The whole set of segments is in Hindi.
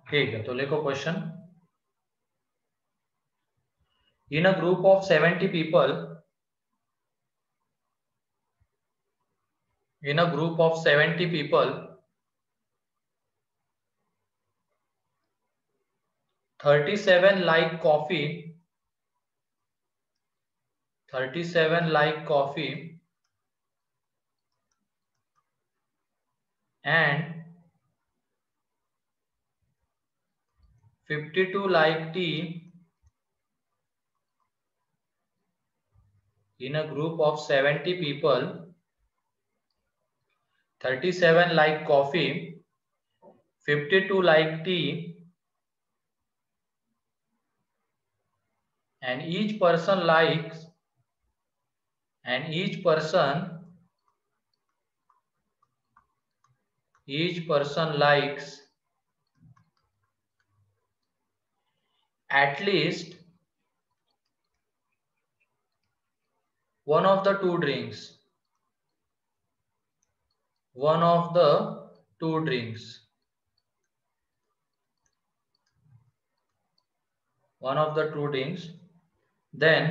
ठीक है, तो लिखो question. In a group of 70 people, in a group of 70 people, 37 like coffee, 37 like coffee and 52 like tea. In a group of 70 people, 37 like coffee, 52 like tea, and each person likes, and each person likes at least one of the two drinks. One of the two drinks. One of the two drinks. Then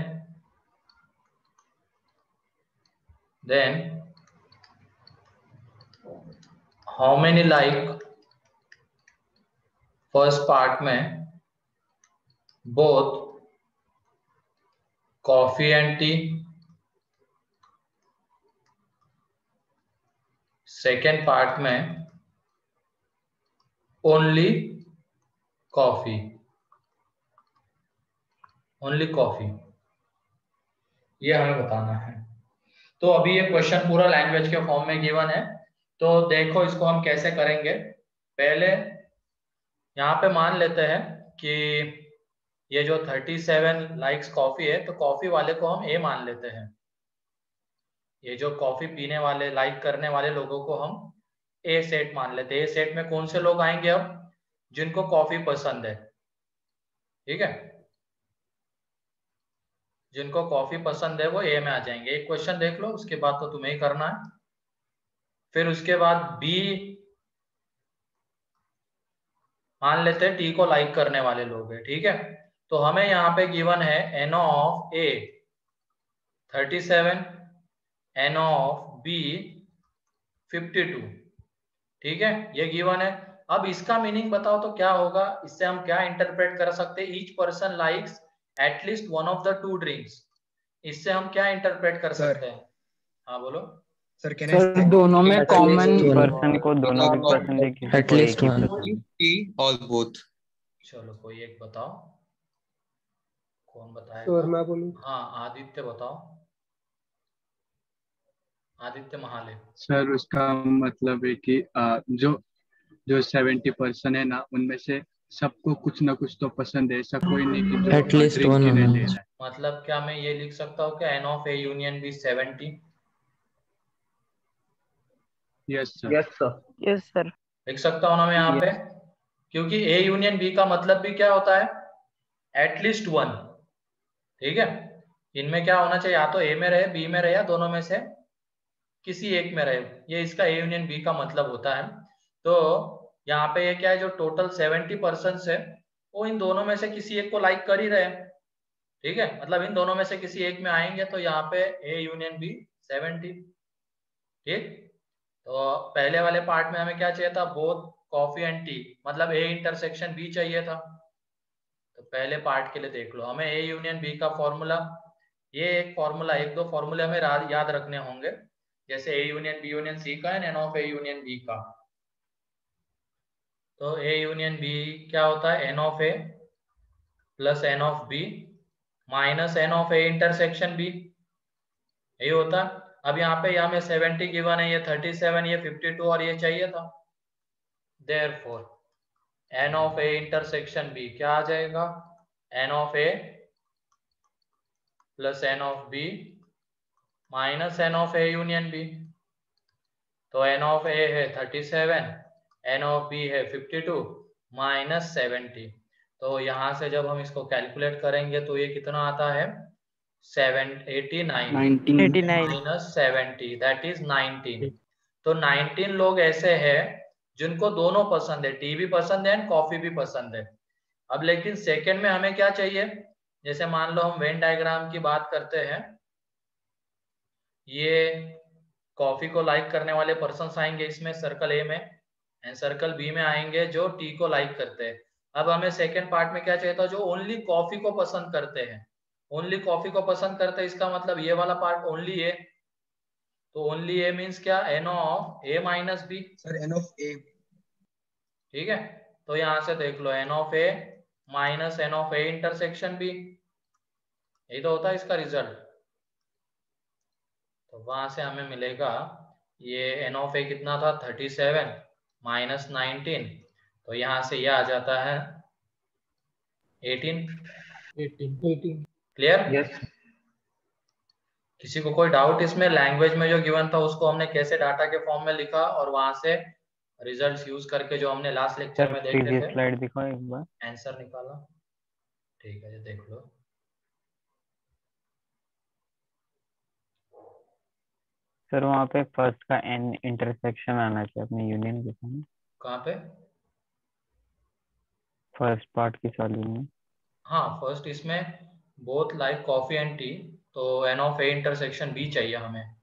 how many like first part में both coffee and tea, second part में only coffee, ये हमें बताना है। तो अभी ये क्वेश्चन पूरा लैंग्वेज के फॉर्म में गिवन है, तो देखो इसको हम कैसे करेंगे। पहले यहाँ पे मान लेते हैं कि ये जो 37 लाइक्स कॉफी है, तो कॉफी वाले को हम ए मान लेते हैं। ये जो कॉफी पीने वाले, लाइक करने वाले लोगों को हम ए सेट मान लेते हैं। ए सेट में कौन से लोग आएंगे अब? जिनको कॉफी पसंद है, ठीक है, जिनको कॉफी पसंद है वो ए में आ जाएंगे। एक क्वेश्चन देख लो, उसके बाद तो तुम्हें ही करना है। फिर उसके बाद बी मान लेते हैं, टी को लाइक करने वाले लोग हैं, ठीक है। तो हमें यहाँ पे गिवन है n of A 37, n of B 52, ठीक है, ये गिवन है। अब इसका मीनिंग बताओ तो क्या होगा, इससे हम क्या इंटरप्रेट कर सकते हैं? Each person likes at least one of the two drinks, इससे हम क्या इंटरप्रेट कर सकते हैं? हाँ बोलो सर। सर दोनों में कॉमन पर्सन को दोनों की पसंद है, किसी को एक ही पसंद है। और बोथ। चलो कोई एक बताओ, कौन बताएगा? सर मैं बोलूं? हाँ आदित्य बताओ, आदित्य महाले। सर उसका मतलब है कि जो 70% है ना, उनमें से सबको कुछ ना कुछ तो पसंद है, ऐसा कोई नहीं कि एटलीस्ट वन ही नहीं लेना है। मतलब क्या मैं ये लिख सकता हूँ कि n of A union B 70? Yes sir. Yes sir लिख सकता हूँ ना मैं यहाँ पे, क्योंकि ए यूनियन बी का मतलब भी क्या होता है? एटलीस्ट वन, ठीक है। इनमें क्या होना चाहिए? या तो ए में रहे, बी में रहे, या दोनों में से किसी एक में रहे। ये इसका ए यूनियन बी का मतलब होता है। तो यहाँ पे ये क्या है, जो टोटल 70% है वो इन दोनों में से किसी एक को लाइक कर ही रहे हैं, ठीक है। मतलब इन दोनों में से किसी एक में आएंगे, तो यहाँ पे ए यूनियन बी 70, ठीक। तो पहले वाले पार्ट में हमें क्या चाहिए था? बोथ कॉफी एंड टी, मतलब ए इंटरसेक्शन बी चाहिए था। तो पहले पार्ट के लिए देख लो, हमें ए यूनियन बी का फॉर्मूला, ये एक फॉर्मूला, एक दो फॉर्मूले हमें याद रखने होंगे, जैसे A union B union C का and n of A union B का। तो ए यूनियन बी क्या होता है? N of A plus n of B minus n of A intersection B, यही होता है। अब यहाँ पे यहाँ में 70 गिवन है, ये 37, ये 52 और ये चाहिए था। Therefore n of A intersection B क्या आ जाएगा? N of A plus n of B minus n of A union B. तो एन ऑफ ए है 37, एन ऑफ बी है 52 माइनस 70। तो यहाँ से जब हम इसको कैलकुलेट करेंगे तो ये कितना आता है? 89 माइनस 70, दैट इज 19। तो 19 लोग ऐसे हैं जिनको दोनों पसंद है, टी भी पसंद है एंड कॉफी भी पसंद है। अब लेकिन सेकंड में हमें क्या चाहिए, जैसे मान लो हम वेन डायग्राम की बात करते हैं, ये कॉफी को लाइक करने वाले पर्सन आएंगे इसमें सर्कल ए में, एंड सर्कल बी में आएंगे जो टी को लाइक करते हैं। अब हमें सेकंड पार्ट में क्या चाहिए था, जो ओनली कॉफी को पसंद करते हैं, ओनली कॉफी को पसंद करते हैं, इसका मतलब ये वाला पार्ट ओनली ए। तो ओनली ए मीन्स क्या, n of A minus B. Sir n of A. ठीक है, तो यहां से देख लो n of A minus n of A intersection B, यही तो होता है इसका रिजल्ट। तो वहां से हमें मिलेगा ये एन ऑफ ए कितना था 37 माइनस 19, तो यहाँ से ये आ जाता है 18। क्लियर? यस किसी को कोई डाउट इसमें, लैंग्वेज में जो गिवन था उसको हमने कैसे डाटा के फॉर्म में लिखा और वहां से रिजल्ट्स यूज करके जो हमने लास्ट लेक्चर सर में देखे प्रीवियस थे स्लाइड दिखाओ एक बार। आंसर निकाला। ठीक है, ये देख लो। सर वहाँ पे फर्स्ट का एन इंटरसेक्शन आना चाहिए अपने यूनियन के सामने, कहाँ पे? फर्स्ट पार्ट की सॉल्यूशन में। हाँ, फर्स्ट इसमें both like coffee and tea, तो n of A intersection B चाहिए हमें।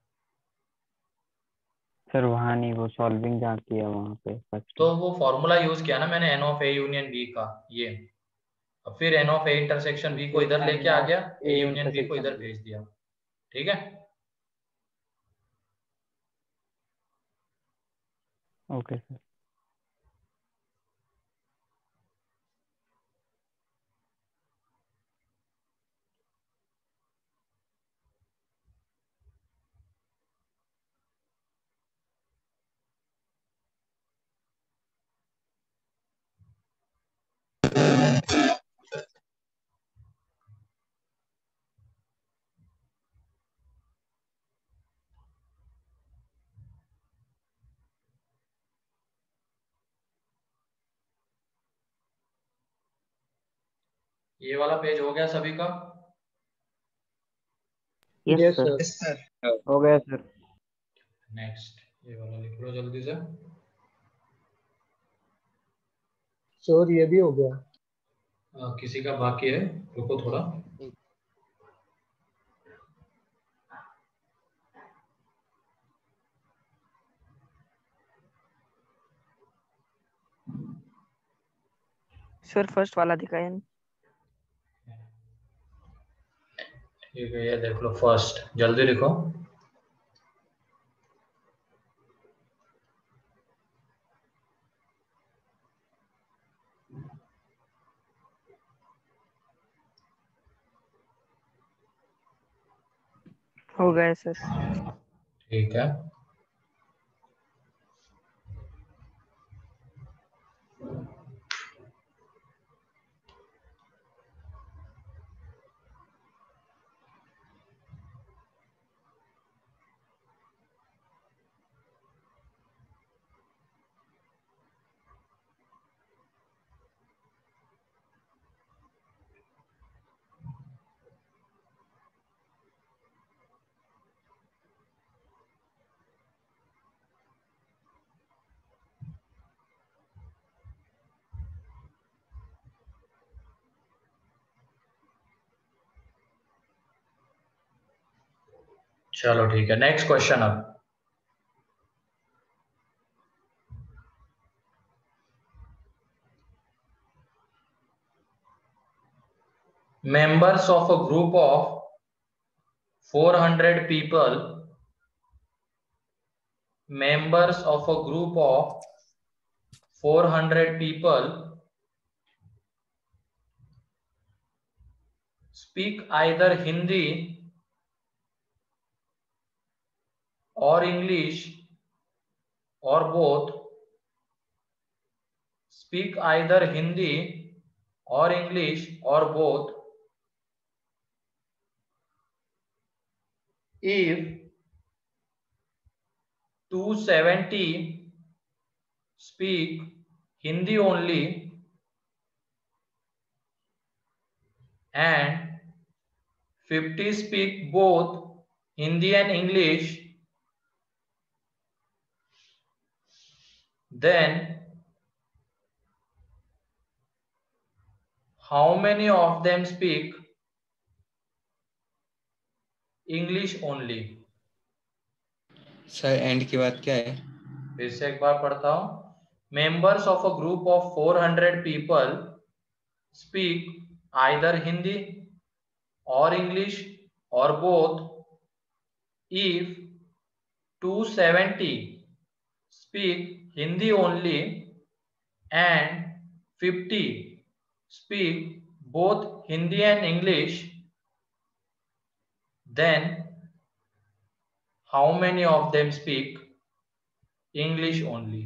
सर वहाँ नहीं, वो सॉल्विंग जहाँ किया वहाँ पे फर्स्ट। तो वो फॉर्मूला यूज किया ना मैंने n of A union B का, ये। अब फिर n of A intersection B को इधर लेके आ गया, ए यूनियन बी को इधर भेज दिया। ठीक है, ओके सर। ये वाला पेज हो गया सभी का? Yes sir, yes sir. हो गया सर। नेक्स्ट ये वाला लिख लो जल्दी से। सर ये भी हो गया। किसी का बाकी है, रुको थोड़ा। सर फर्स्ट वाला दिखाया नहीं। ठीक है, ये देख लो फर्स्ट, जल्दी लिखो। हो गया सर। ठीक है, चलो ठीक है, नेक्स्ट क्वेश्चन। अब members of a group of 400 people, members of a group of 400 people speak either Hindi or English or both, speak either Hindi or English or both, if 270 speak Hindi only and 50 speak both Hindi and English, then how many of them speak English only? Sir and की बात क्या है? फिर से एक बार पढ़ता हूं. Members of a group of 400 people speak either Hindi or English or both. If 270 speak Hindi only and 50 speak both Hindi and English, then how many of them speak English only?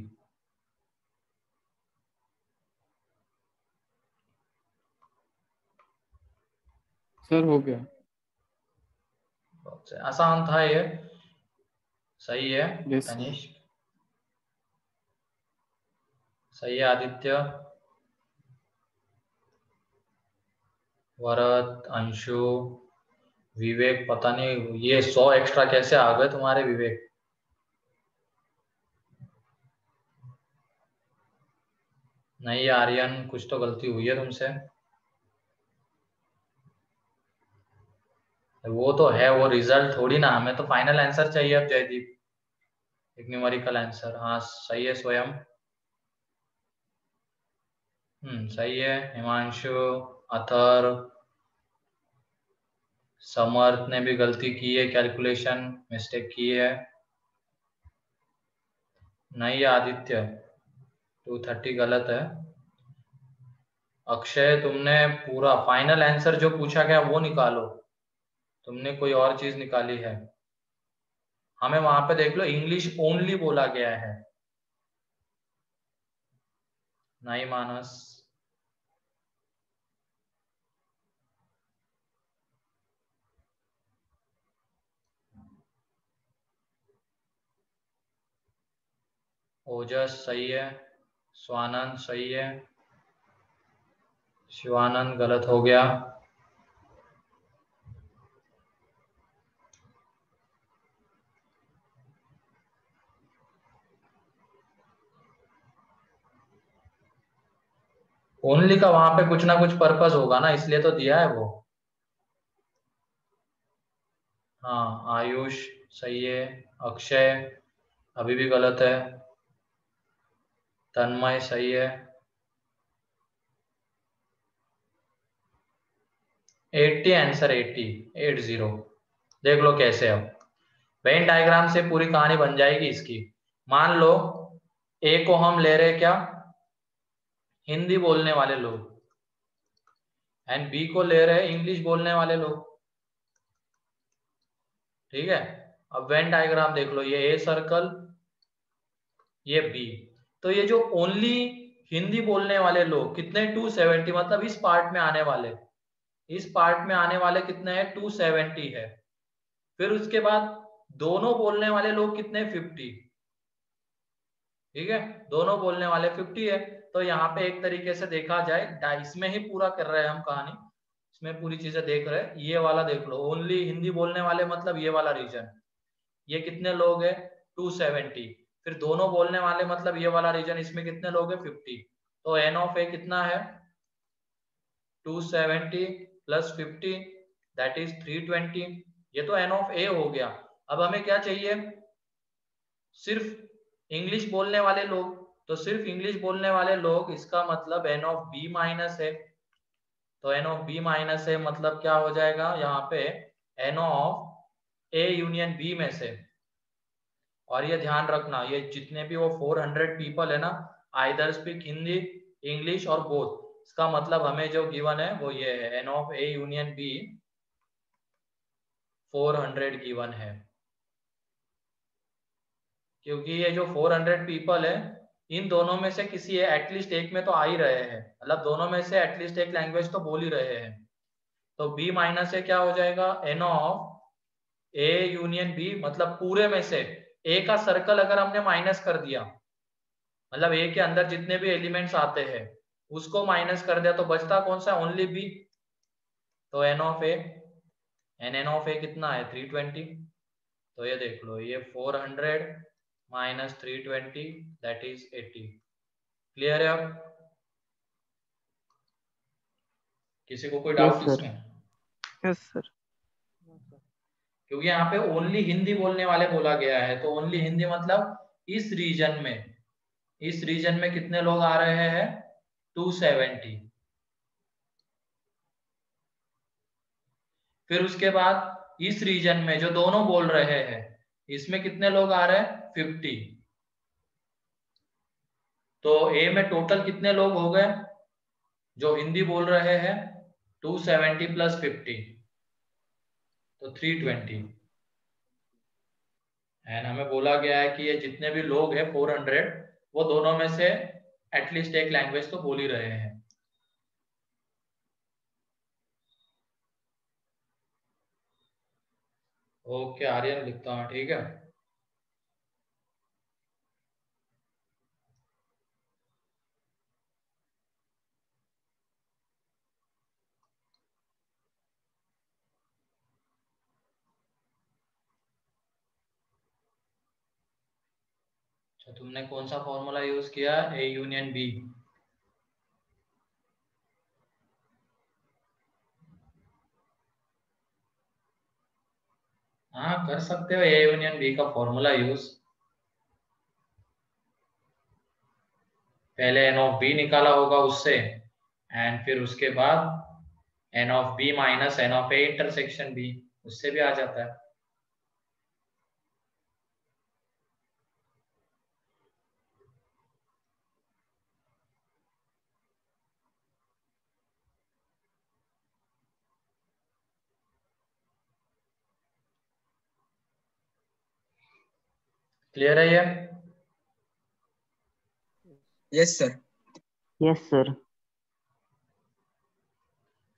Sir हो गया. बहुत आसान था ये. सही है Yes, तनिष्क. सही है आदित्य. वरद, अंशु, विवेक. पता नहीं ये 100 एक्स्ट्रा कैसे आ गए तुम्हारे विवेक. नहीं आर्यन, कुछ तो गलती हुई है तुमसे. वो तो है, वो रिजल्ट थोड़ी ना. हमें तो फाइनल आंसर चाहिए अब जयदीप. एक न्यूमेरिकल आंसर. हाँ सही है स्वयं. सही है हिमांशु, अथर, समर्थ ने भी गलती की है, कैलकुलेशन मिस्टेक की है. नहीं आदित्य 230 गलत है. अक्षय तुमने पूरा फाइनल आंसर जो पूछा गया वो निकालो. तुमने कोई और चीज निकाली है. हमें वहां पे देख लो इंग्लिश ओनली बोला गया है. नहीं मानस. ओजस सही है. स्वानंद सही है. शिवानंद गलत हो गया. ओनली का वहां पे कुछ ना कुछ पर्पस होगा ना, इसलिए तो दिया है वो. हाँ आयुष सही है. अक्षय अभी भी गलत है. तन्मय सही है. 80 आंसर. 80. देख लो कैसे. अब वेन डायग्राम से पूरी कहानी बन जाएगी इसकी. मान लो ए को हम ले रहे क्या, हिंदी बोलने वाले लोग, एंड बी को ले रहे इंग्लिश बोलने वाले लोग. ठीक है. अब वेन डायग्राम देख लो. ये ए सर्कल, ये बी. तो ये जो ओनली हिंदी बोलने वाले लोग कितने 270, मतलब इस पार्ट में आने वाले, इस पार्ट में आने वाले कितने हैं 270 है. फिर उसके बाद दोनों बोलने वाले लोग कितने 50. ठीक है. दोनों बोलने वाले 50 है. तो यहाँ पे एक तरीके से देखा जाए इसमें ही पूरा कर रहे हैं हम कहानी. इसमें पूरी चीजें देख रहे हैं. ये वाला देख लो ओनली हिंदी बोलने वाले, मतलब ये वाला रीजन. ये कितने लोग है 270. फिर दोनों बोलने वाले मतलब ये वाला रीजन, इसमें कितने लोग है 50. तो एन ऑफ ए कितना है 270 प्लस 50 दैट इज 320. ये तो एन ऑफ ए हो गया. अब हमें क्या चाहिए, सिर्फ इंग्लिश बोलने वाले लोग. तो सिर्फ इंग्लिश बोलने वाले लोग, इसका मतलब एन ऑफ बी माइनस है. तो एन ऑफ बी माइनस है मतलब क्या हो जाएगा यहाँ पे n of A union B में से. और ये ध्यान रखना, ये जितने भी वो 400 पीपल है ना, आइदर स्पीक हिंदी, इंग्लिश और बोथ. इसका मतलब हमें जो गिवन है वो ये है, n of A union B 400 given है. क्योंकि ये जो 400 पीपल है, इन दोनों में से किसी एटलीस्ट एक में तो आ ही रहे हैं. मतलब दोनों में से एटलीस्ट एक लैंग्वेज तो बोल ही रहे हैं. तो बी माइनस से क्या हो जाएगा n of A union B, मतलब पूरे में से ए का सर्कल अगर हमने माइनस कर दिया, मतलब ए के अंदर जितने भी एलिमेंट्स आते हैं उसको माइनस कर दिया, तो बचता कौन सा ओनली बी. तो n of A, n of A कितना है 320. तो ये देख लो ये 400 माइनस 320 दैट इज 80। क्लियर है? अब किसी को कोई डाउट sir. इसमें? Yes sir. क्योंकि यहाँ पे ओनली हिंदी बोलने वाले बोला गया है, तो ओनली हिंदी मतलब इस रीजन में कितने लोग आ रहे हैं? 270। फिर उसके बाद इस रीजन में जो दोनों बोल रहे हैं इसमें कितने लोग आ रहे हैं? 50। तो ए में टोटल कितने लोग हो गए जो हिंदी बोल रहे हैं? 270 प्लस 50 तो 320। एंड हमें बोला गया है कि ये जितने भी लोग हैं 400 वो दोनों में से एटलीस्ट एक लैंग्वेज तो बोल ही रहे हैं। ओके आर्यन लिखता हूँ, ठीक है। अच्छा, तुमने कौन सा फॉर्मूला यूज किया? A union B. हाँ कर सकते हो ए यूनियन बी का फॉर्मूला यूज। पहले एन ऑफ बी निकाला होगा उससे, एंड फिर उसके बाद n of B minus n of A intersection B, उससे भी आ जाता है। क्लियर है ये? Yes sir. Yes sir.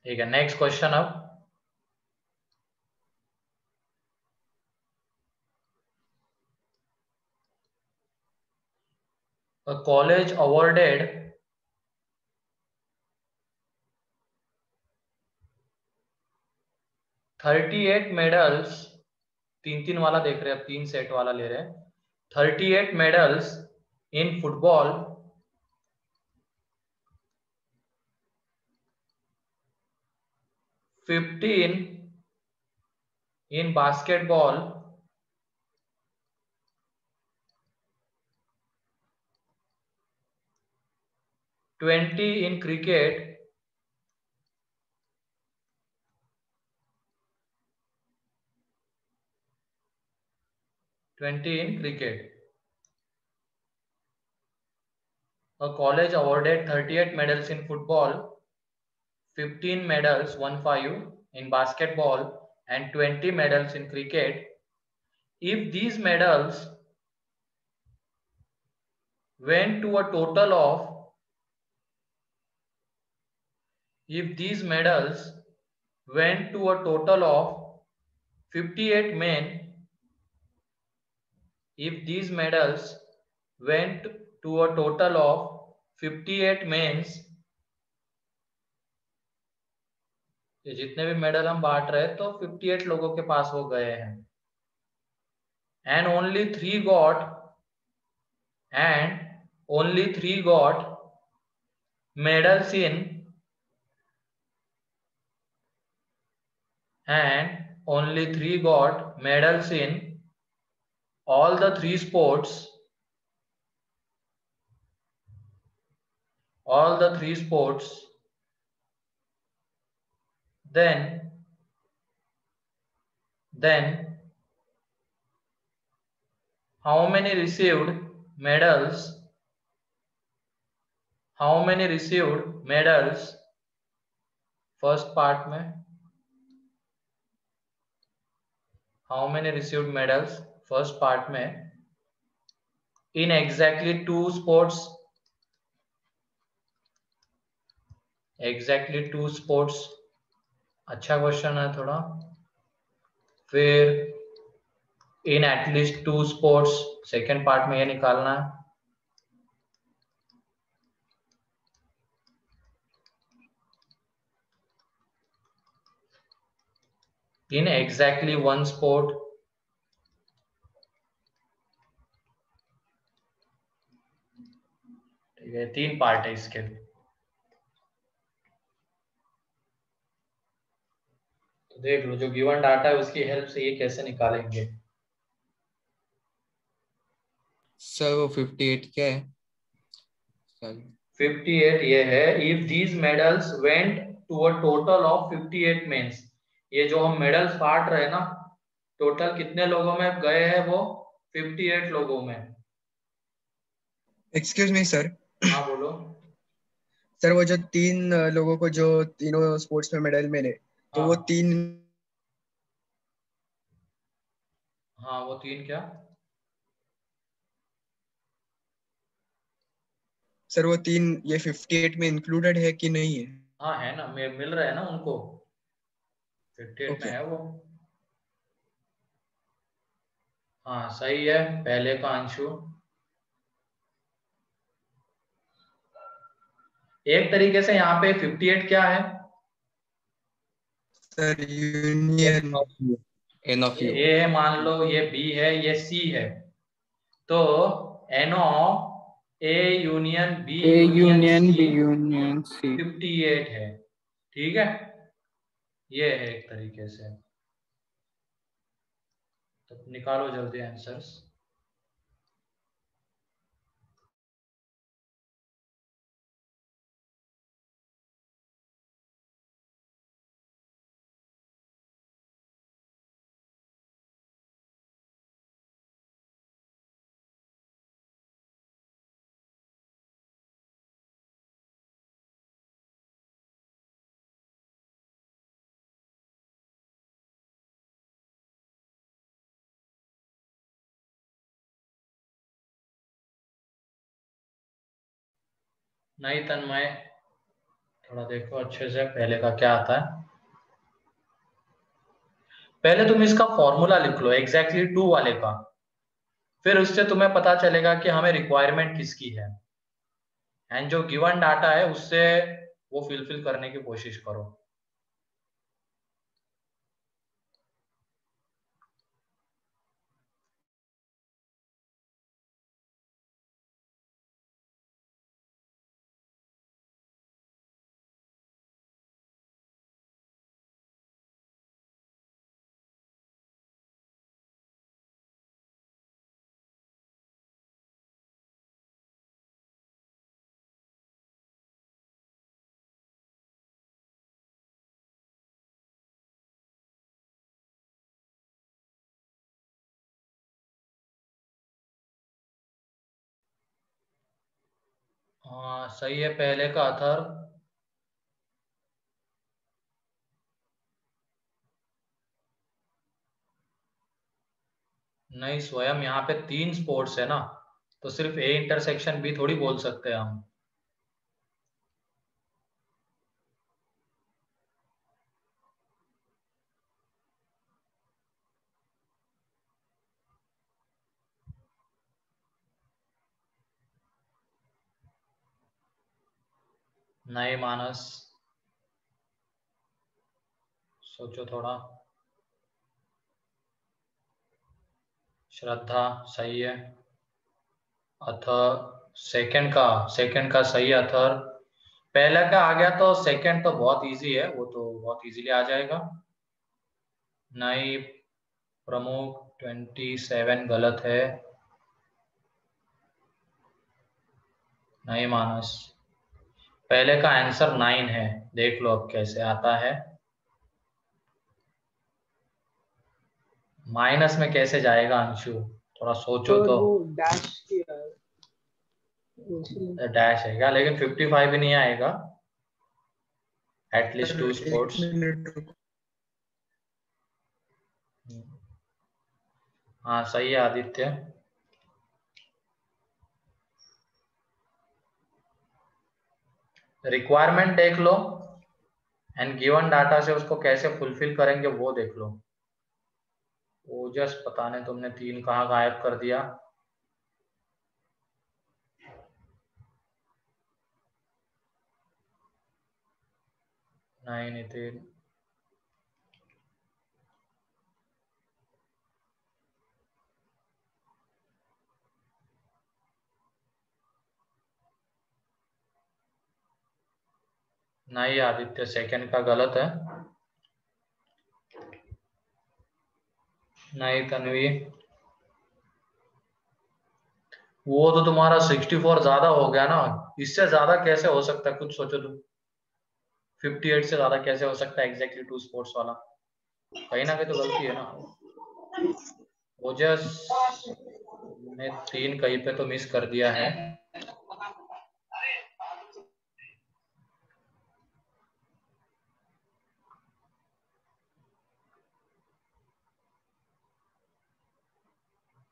ठीक है, नेक्स्ट क्वेश्चन। अब a college awarded 38 मेडल्स, 3-3 वाला देख रहे हैं, अब 3 सेट वाला ले रहे हैं। 38 medals in football, 15 in basketball, 20 in cricket, 20 in cricket. A college awarded 38 medals in football, 15 medals 15 in basketball, and 20 medals in cricket. If these medals went to a total of if these medals went to a total of 58 men, if these medals went to a total of 58 men's, ये जितने भी मेडल हम बांट रहे हैं तो 58 लोगों के पास वो गए हैं, and only 3 got medals in all the 3 sports, then how many received medals first part में, how many received medals first part में in exactly 2 sports, अच्छा क्वेश्चन है थोड़ा। फिर in at least 2 sports, second part में ये निकालना है। in exactly 1 sport, तीन पार्ट है इसके। तो देख लो, जो गिवन डाटा है उसकी हेल्प से ये कैसे निकालेंगे। सर वो 58 क्या है? सर 58 ये है, if these medals went to a total of 58 men's. ये जो हम मेडल्स बांट रहे हैं ना, टोटल कितने लोगों में गए हैं वो? 58 लोगों में। Excuse me sir. हाँ बोलो। सर वो जो तीन लोगों को जो तीनों स्पोर्ट्स में मेडल मिले, तो वो हाँ तीन, हाँ, वो तीन क्या? सर वो तीन ये 58 में इंक्लूडेड है कि नहीं है? हाँ है ना, मिल रहे हैं ना उनको, 58 में ओके। है वो। हाँ सही है पहले का अंशु। एक तरीके से यहाँ पे 58 क्या है? Sir union. एन ऑफ ये यू। ए है मान लो, ये बी है, ये सी है। तो n of A union B A union union C B union C. 58 है। ठीक है, ये है एक तरीके से। तो निकालो जल्दी आंसर्स। नहीं तन्मय, थोड़ा देखो अच्छे से पहले का क्या आता है। पहले तुम इसका फॉर्मूला लिख लो एग्जैक्टली 2 वाले का, फिर उससे तुम्हें पता चलेगा कि हमें रिक्वायरमेंट किसकी है, एंड जो गिवन डाटा है उससे वो फिलफिल करने की कोशिश करो। हाँ सही है पहले का अथर। नहीं स्वयं यहाँ पे 3 स्पोर्ट्स है ना, तो सिर्फ ए इंटरसेक्शन भी थोड़ी बोल सकते हैं हम। नहीं मानस, सोचो थोड़ा। श्रद्धा सही है। अथर सेकंड का सही अथर। पहला का आ गया तो सेकंड तो बहुत इजी है, वो तो बहुत इजीली आ जाएगा। नहीं प्रमुख 27 गलत है। नहीं मानस, पहले का आंसर 9 है, देख लो अब कैसे आता है। माइनस में कैसे जाएगा अंशु, थोड़ा सोचो तो तो। वो डैश किया है, इसलिए। डैश है क्या? लेकिन 55 भी नहीं आएगा, एटलीस्ट 2 एक स्पोर्ट्स। मिनट रुको। हाँ सही है आदित्य। रिक्वायरमेंट देख लो एंड गिवन डाटा से उसको कैसे फुलफिल करेंगे वो देख लो। ओजस पता नहीं तुमने 3 कहाँ गायब कर दिया। नहीं नितिन, नहीं आदित्य, सेकंड का गलत है। नहीं तन्वी, वो तो तुम्हारा 64 ज्यादा हो गया ना, इससे ज्यादा कैसे हो सकता है, कुछ सोचो तुम। 58 से ज्यादा कैसे हो सकता है एग्जैक्टली टू स्पोर्ट्स वाला, कहीं ना कहीं तो गलती है ना। ओजस ने 3 कहीं पे तो मिस कर दिया है।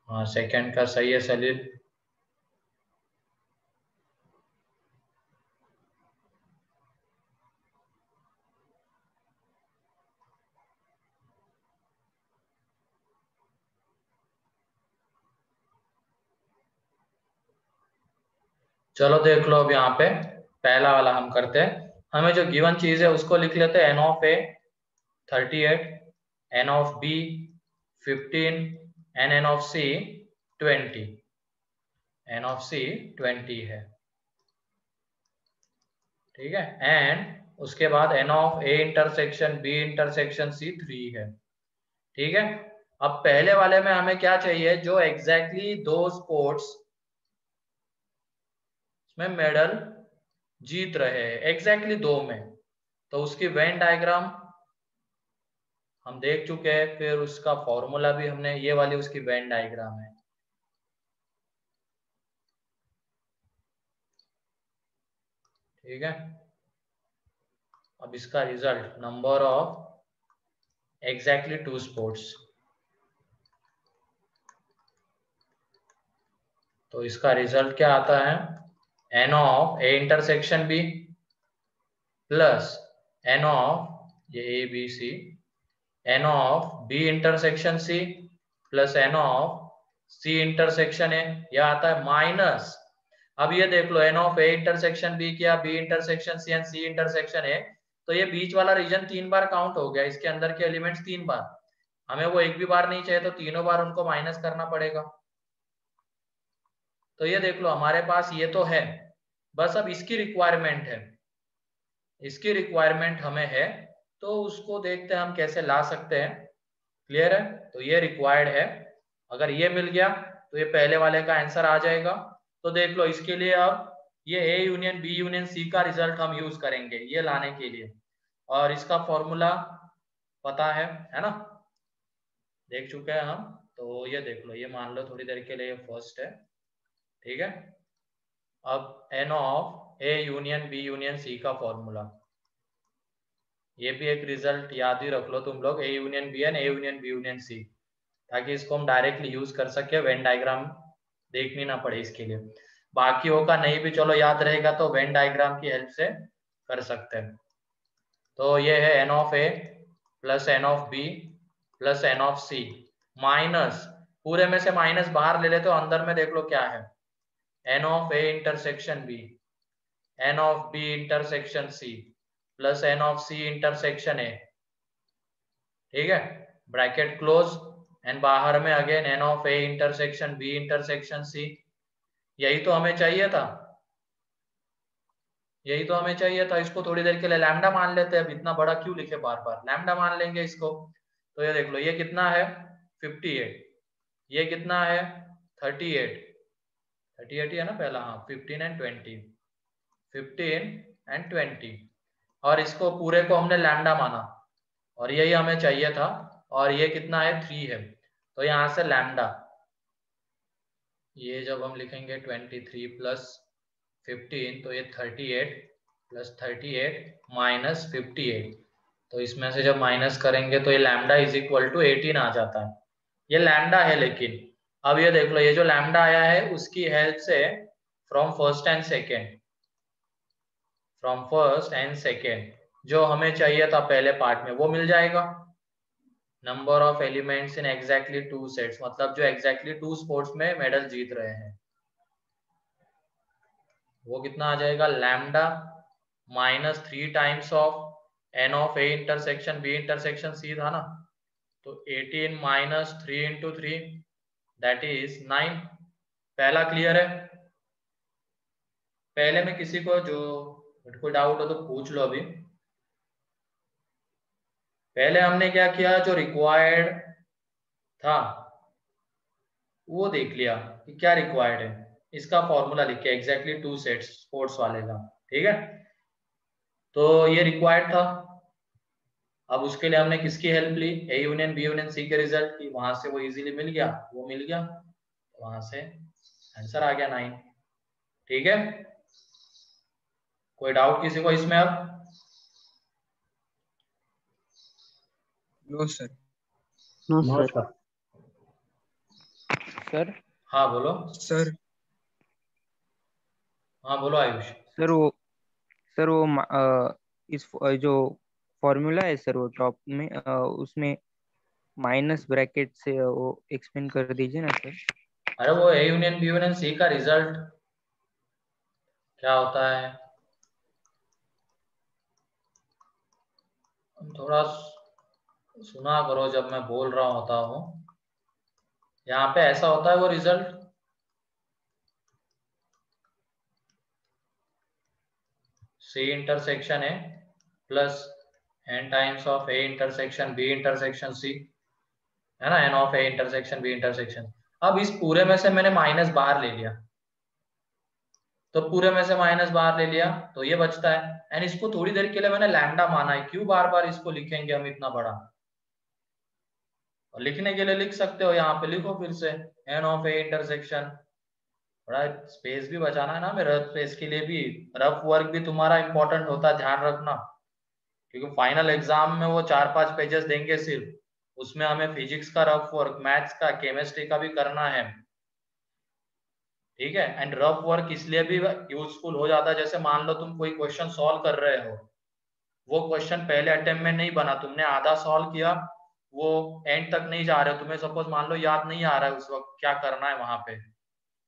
हाँ सेकंड का सही है सलील। चलो देख लो अब यहाँ पे पहला वाला हम करते हैं। हमें जो गिवन चीज है उसको लिख लेते हैं। N of A 38, n of B 15 and n of C 20। N of C 20 है, ठीक है। एंड उसके बाद n of A intersection B intersection C 3 है, ठीक है। अब पहले वाले में हमें क्या चाहिए, जो एग्जैक्टली दो स्पोर्ट्स में मेडल जीत रहे हैं, एग्जैक्टली 2 में, तो उसकी वेन डायग्राम हम देख चुके हैं, फिर उसका फॉर्मूला भी हमने, ये वाली उसकी वेन डायग्राम है, ठीक है। अब इसका result, number of exactly 2 sports, तो इसका रिजल्ट क्या आता है, n of A intersection B plus n of ये A B C, n of B intersection C plus n of C intersection A, यह आता है माइनस। अब ये देख लो, n of A intersection B किया, B intersection C and C intersection A, तो ये बीच वाला रीजन 3 बार काउंट हो गया, इसके अंदर के एलिमेंट्स 3 बार, हमें वो एक भी बार नहीं चाहिए, तो तीनों बार उनको माइनस करना पड़ेगा। तो ये देख लो हमारे पास ये तो है, बस अब इसकी रिक्वायरमेंट है, इसकी रिक्वायरमेंट हमें है, तो उसको देखते हैं हम कैसे ला सकते हैं। क्लियर है, तो ये रिक्वायर्ड है। अगर ये मिल गया तो ये पहले वाले का आंसर आ जाएगा। तो देख लो इसके लिए अब ये A union B union C का रिजल्ट हम यूज करेंगे ये लाने के लिए, और इसका फॉर्मूला पता है ना, देख चुके हैं हम। तो ये देख लो, ये मान लो थोड़ी देर के लिए फर्स्ट है, ठीक है। अब n of A union B union C का फॉर्मूला, ये भी एक रिजल्ट याद ही रख लो तुम लोग, A union B and A union B union C, ताकि इसको हम डायरेक्टली यूज कर सके, वेन डायग्राम देखनी ना पड़े इसके लिए। बाकियों का नहीं भी चलो याद रहेगा तो वेन डायग्राम की हेल्प से कर सकते हैं। तो ये है n of A plus n of B plus n of C minus, पूरे में से माइनस बाहर ले लेते हो, अंदर में देख लो क्या है, n of A intersection B, n of B intersection C plus n of C intersection A, ठीक है, ब्रैकेट क्लोज, एंड बाहर में again n of A intersection B intersection C. यही तो हमें चाहिए था, यही तो हमें चाहिए था। इसको थोड़ी देर के लिए लैम्डा मान लेते हैं, अब इतना बड़ा क्यों लिखे बार बार, लैम्डा मान लेंगे इसको। तो ये देख लो, ये कितना है 58, ये कितना है 38, 38 है ना पहला, हाँ 15 एंड 20, 15 एंड 20, और इसको पूरे को हमने लैम्डा माना, और यही हमें चाहिए था। और ये कितना है 3 है, तो यहाँ से लैम्डा, ये जब हम लिखेंगे 23 प्लस 15, तो ये 38 प्लस 38 माइनस 58, तो इसमें से जब माइनस करेंगे तो ये लैम्डा इज इक्वल टू 18 आ जाता है। ये लैम्डा है, लेकिन अब ये देख लो, ये जो लैम्डा आया है उसकी हेल्प से from first and second, from first and second जो हमें चाहिए था पहले पार्ट में वो मिल जाएगा। Number of elements in exactly 2 sets, मतलब जो एग्जैक्टली 2 स्पोर्ट्स में मेडल जीत रहे हैं, वो कितना आ जाएगा, lambda minus 3 times of n of A intersection B intersection C था ना, तो 18 माइनस 3 इंटू 3 दैट इज 9। पहला क्लियर है। पहले में किसी को जो बट कोई डाउट हो तो पूछ लो अभी। पहले हमने क्या किया, जो रिक्वायर्ड था वो देख लिया कि क्या रिक्वायर्ड है, इसका फॉर्मूला लिख के एग्जैक्टली 2 सेट्स स्पोर्ट्स वाले का, ठीक है। तो ये रिक्वायर्ड था। अब उसके लिए हमने किसकी हेल्प ली, A union B union C के रिजल्ट की, वहां से वो इजीली मिल गया, वो मिल गया, वहां से आंसर आ गया 9, ठीक है। कोई डाउट किसी को इसमें अब? No sir. No no sir. Sir हाँ बोलो। सर हाँ बोलो आयुष। सर वो जो फॉर्मूला है सर, वो टॉप में उसमें माइनस ब्रैकेट से वो एक्सप्लेन कर दीजिए ना सर। अरे वो A union B union C का रिजल्ट क्या होता है, थोड़ा सुना करो जब मैं बोल रहा होता हूँ। यहाँ पे ऐसा होता है वो result, C intersection A plus n times of A intersection B intersection C, है ना, n of A intersection B intersection. अब इस पूरे में से मैंने माइनस बाहर ले लिया, तो पूरे में से माइनस बाहर ले लिया तो ये बचता है, एंड इसको थोड़ी देर के लिए मैंने लैम्डा माना है। क्यों बार बार इसको लिखेंगे हम इतना बड़ा, और लिखने के लिए लिख सकते हो, यहाँ पे लिखो फिर से एन ऑफ ए इंटरसेक्शन, थोड़ा स्पेस भी बचाना है ना, मैं रफ स्पेस के लिए भी, रफ वर्क भी तुम्हारा इंपॉर्टेंट होता है, ध्यान रखना, क्योंकि फाइनल एग्जाम में वो 4-5 पेजेस देंगे सिर्फ, उसमें हमें फिजिक्स का रफ वर्क, मैथ्स का, केमिस्ट्री का भी करना है, ठीक है। एंड रफ वर्क इसलिए भी यूजफुल हो जाता है, जैसे मान लो तुम कोई क्वेश्चन सॉल्व कर रहे हो, वो क्वेश्चन पहले अटेम्प्ट में नहीं बना, तुमने आधा सॉल्व किया, वो एंड तक नहीं जा रहे हो, तुम्हें सपोज मान लो याद नहीं आ रहा है उस वक्त क्या करना है वहां पे,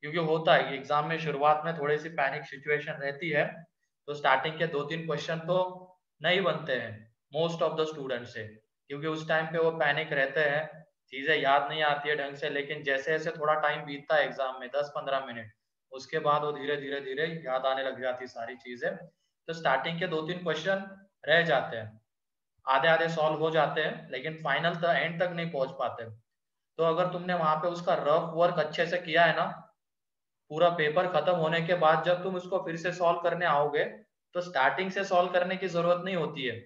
क्योंकि होता है कि एग्जाम में शुरुआत में थोड़ी सी पैनिक सिचुएशन रहती है, तो स्टार्टिंग के 2-3 क्वेश्चन तो नहीं बनते हैं मोस्ट ऑफ द स्टूडेंट से, क्योंकि उस टाइम पे वो पैनिक रहते हैं, चीजें याद नहीं आती है ढंग से। लेकिन जैसे जैसे थोड़ा टाइम बीतता है एग्जाम में 10-15 मिनट, उसके बाद वो धीरे धीरे धीरे याद आने लग जाती सारी चीजें। तो स्टार्टिंग के 2-3 क्वेश्चन रह जाते हैं, आधे आधे सॉल्व हो जाते हैं, लेकिन फाइनल तक एंड तक नहीं पहुंच पाते। तो अगर तुमने वहां पे उसका रफ वर्क अच्छे से किया है ना, पूरा पेपर खत्म होने के बाद जब तुम उसको फिर से सॉल्व करने आओगे, तो स्टार्टिंग से सॉल्व करने की जरूरत नहीं होती है,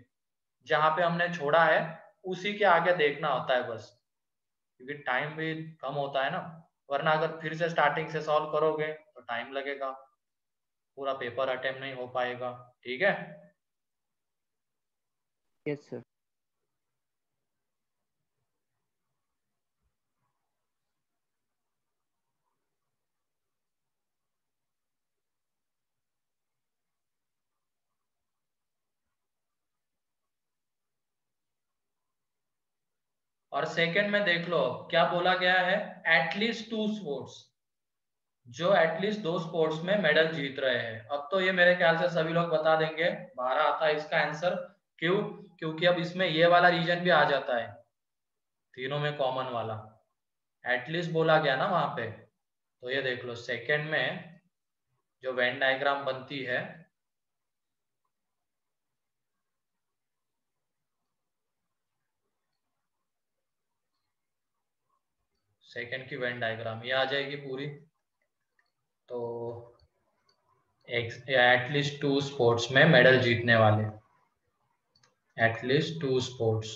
जहां पे हमने छोड़ा है उसी के आगे देखना होता है बस, क्योंकि टाइम भी कम होता है ना, वरना अगर फिर से स्टार्टिंग से सॉल्व करोगे तो टाइम लगेगा, पूरा पेपर अटेम्प्ट नहीं हो पाएगा, ठीक है। Yes sir. और सेकंड में देख लो क्या बोला गया है, एटलीस्ट 2 स्पोर्ट्स, जो एटलीस्ट 2 स्पोर्ट्स में मेडल जीत रहे हैं। अब तो ये मेरे ख्याल से सभी लोग बता देंगे, 12 आता है इसका आंसर। क्यों? क्योंकि अब इसमें ये वाला रीजन भी आ जाता है, तीनों में कॉमन वाला, एटलीस्ट बोला गया ना वहां पे। तो ये देख लो सेकंड में जो वेन डायग्राम बनती है, सेकंड की वेन डायग्राम ये आ जाएगी पूरी। तो एटलीस्ट 2 स्पोर्ट्स में मेडल जीतने वाले, एटलीस्ट 2 स्पोर्ट्स,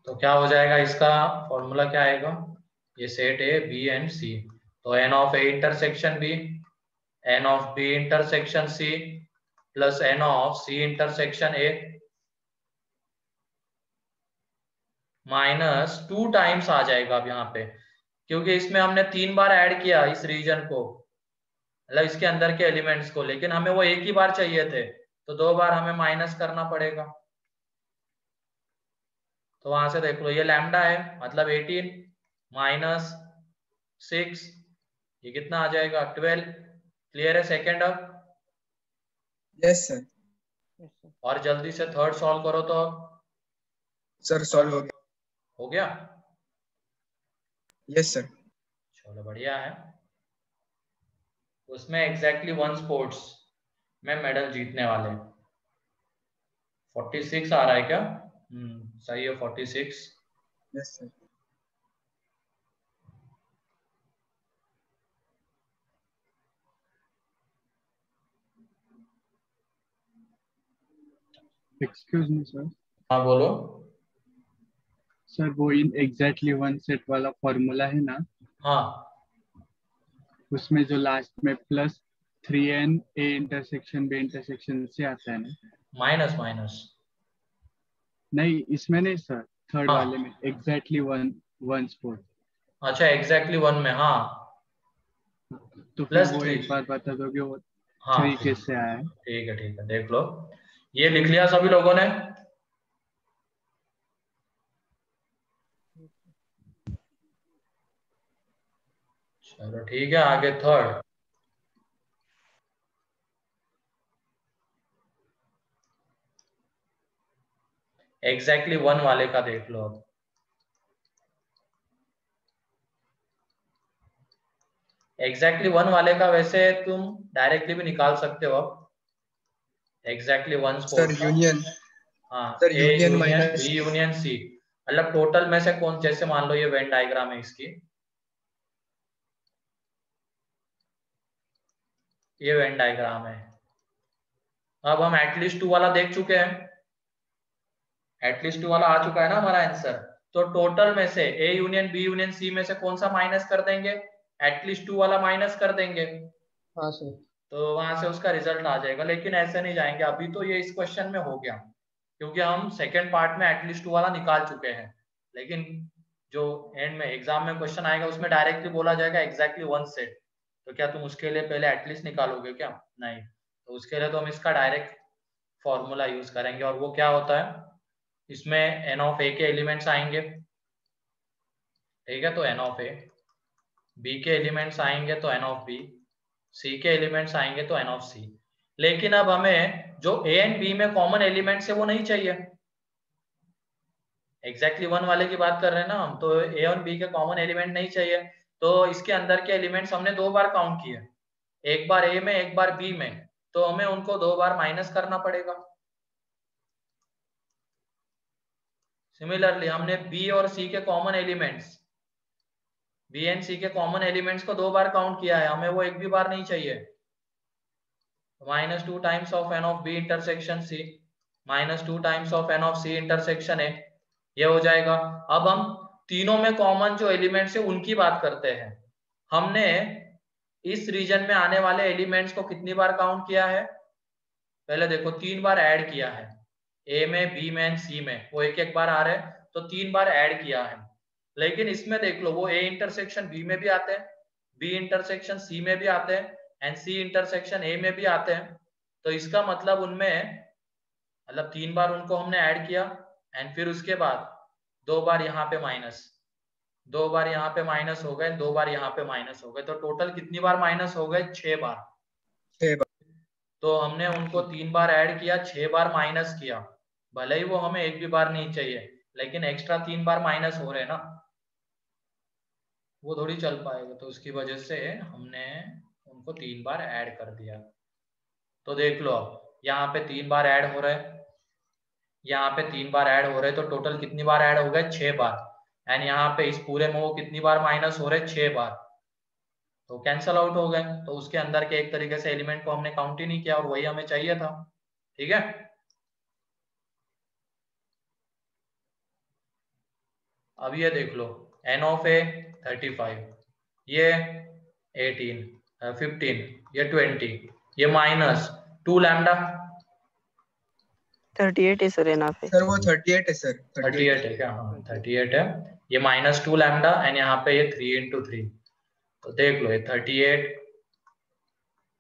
तो क्या हो जाएगा इसका फॉर्मूला क्या आएगा, ये set A B and C, तो n of A intersection B, n of B intersection C plus n of C intersection A minus 2 times आ जाएगा अब यहाँ पे, क्योंकि इसमें हमने 3 बार ऐड किया इस रीजन को, मतलब इसके अंदर के एलिमेंट्स को, लेकिन हमें वो एक ही बार चाहिए थे, तो 2 बार हमें माइनस करना पड़ेगा। तो वहां से देख लो ये लैम्डा है, मतलब 18 माइनस 6, ये कितना आ जाएगा 12। क्लियर है सेकंड अब? Yes sir. और जल्दी से थर्ड सॉल्व करो तो। सर सॉल्व हो गया। हो गया? Yes sir. चलो बढ़िया है। उसमें एग्जैक्टली 1 स्पोर्ट्स में मेडल जीतने वाले। 46 आ रहा है क्या? सही है 46। Yes sir. Excuse me sir. हाँ बोलो। सर वो इन एग्जैक्टली वन सेट वाला फॉर्मूला है ना, हाँ उसमें जो लास्ट में plus 3n a intersection b intersection से आता है ना? Minus minus. नहीं इसमें नहीं सर, थर्ड हाँ वाले में एग्जैक्टली वन स्पोर्ट। अच्छा एग्जैक्टली 1 में, हाँ तो फिर प्लस वो 3। एक बार बता दोगे वो हाँ 3 कैसे आया है? ठीक है देख लो। ये लिख लिया सभी लोगों ने? चलो ठीक है, आगे थर्ड। एग्जैक्टली 1 वाले का देख लो अब। एग्जैक्टली 1 वाले का वैसे तुम डायरेक्टली भी निकाल सकते हो अब। एग्जैक्टली 1 सर स्पोर्ट का, यूनियन, हाँ sir A union union minus B union C, मतलब टोटल में से कौन, जैसे मान लो ये वेन डायग्राम है इसकी, ये वेन डायग्राम है। अब हम एटलीस्ट 2 वाला देख चुके हैं, एटलीस्ट 2 वाला आ चुका है ना हमारा आंसर। तो टोटल में से A union B union C में से कौन सा माइनस कर देंगे? एटलीस्ट 2 वाला माइनस कर देंगे, हाँ सर। तो वहां से उसका रिजल्ट आ जाएगा। लेकिन ऐसे नहीं जाएंगे, अभी तो ये इस क्वेश्चन में हो गया क्योंकि हम सेकेंड पार्ट में एटलीस्ट 2 वाला निकाल चुके हैं। लेकिन जो एंड में एग्जाम में क्वेश्चन आएगा उसमें डायरेक्टली बोला जाएगा एग्जैक्टली 1 सेट, तो क्या तुम उसके लिए पहले एटलीस्ट निकालोगे क्या? नहीं, तो उसके लिए तो हम इसका डायरेक्ट फॉर्मूला यूज करेंगे। और वो क्या होता है, इसमें एन ऑफ ए के एलिमेंट्स आएंगे, ठीक है, तो एन ऑफ ए, बी के एलिमेंट्स आएंगे तो एन ऑफ बी, सी के एलिमेंट्स आएंगे तो एन ऑफ सी। लेकिन अब हमें जो ए एंड बी में कॉमन एलिमेंट्स है वो नहीं चाहिए। एग्जैक्टली 1 वाले की बात कर रहे हैं ना हम, तो ए और बी के कॉमन एलिमेंट नहीं चाहिए, तो इसके अंदर के एलिमेंट्स हमने 2 बार काउंट किए, एक बार ए में एक बार बी में, तो हमें उनको 2 बार माइनस करना पड़ेगा। सिमिलरली हमने बी और सी के कॉमन एलिमेंट्स, बी एंड सी के कॉमन एलिमेंट्स को 2 बार काउंट किया है, हमें वो एक भी बार नहीं चाहिए। -2 times of n of B intersection C, -2 times of n of C intersection A, ये हो जाएगा। अब हम तीनों में कॉमन जो एलिमेंट्स है उनकी बात करते हैं। हमने इस रीजन में आने वाले एलिमेंट्स को कितनी बार काउंट किया है? पहले देखो 3 बार ऐड किया है, ए में बी में सी में, वो एक एक बार आ रहे हैं, तो 3 बार ऐड किया है। लेकिन इसमें देख लो वो ए इंटरसेक्शन बी में भी आते हैं, बी इंटरसेक्शन सी में भी आते हैं, एंड सी इंटरसेक्शन ए में भी आते हैं। तो इसका मतलब उनमें, मतलब 3 बार उनको हमने ऐड किया, एंड फिर उसके बाद 2 बार यहाँ पे माइनस, 2 बार यहाँ पे माइनस हो गए, 2 बार यहाँ पे माइनस हो गए, तो टोटल कितनी बार माइनस हो गए? 6 बार। 6 बार। तो हमने उनको 3 बार ऐड किया, 6 बार माइनस किया, भले ही वो हमें एक भी बार नहीं चाहिए, लेकिन एक्स्ट्रा 3 बार माइनस हो रहे हैं ना, वो थोड़ी चल पाएगा, तो उसकी वजह से हमने उनको 3 बार ऐड कर दिया। तो देख लो अब यहाँ पे 3 बार ऐड हो रहे हैं, यहाँ पे 3 बार ऐड हो रहे, तो टोटल कितनी बार ऐड हो गए? 6 बार। एंड यहाँ पे इस पूरे में वो कितनी बार माइनस हो रहे? 6 बार, तो कैंसल आउट हो गए। तो उसके अंदर के एक तरीके से एलिमेंट को हमने काउंट ही नहीं किया, और वही हमें चाहिए था। ठीक है, अब ये देख लो एन ऑफ ए 35, ये 18, 15, ये 20, ये -2 लैम्डा 38 है सर एन पे। सर वो 38 है सर। 38 है क्या? हाँ 38 है। ये -2 लैम्डा, एंड यहाँ पे ये 3 × 3, तो देख लो ये 38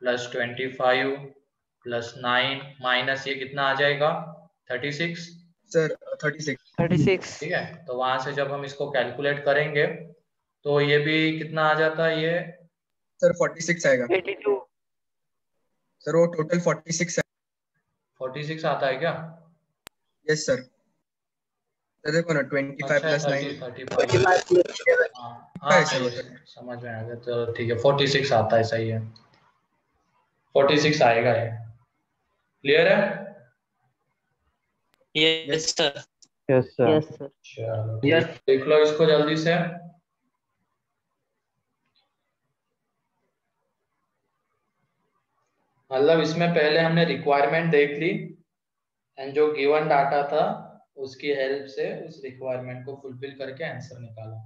+ 25 + 9 माइनस ये कितना आ जाएगा? 36 सर 36। 36। ठीक है, तो वहां से जब हम इसको कैलकुलेट करेंगे तो ये भी कितना आ जाता है? ये सर 46 आएगा। 82। सर वो टोटल 46 है। 46 आता है क्या? Yes sir. तो देखो ना 25 अच्छा, + 9 35। हाँ है सर सही वो। है, समझ में आ गया। तो ठीक है 46 आता है, सही है 46 आएगा ये। क्लियर है? Yes sir. Yes sir. Yes sir. चलो देख लो इसको जल्दी से। मतलब इसमें पहले हमने रिक्वायरमेंट देख ली एंड जो गिवन डाटा था उसकी हेल्प से उस रिक्वायरमेंट को फुलफिल करके आंसर निकाला।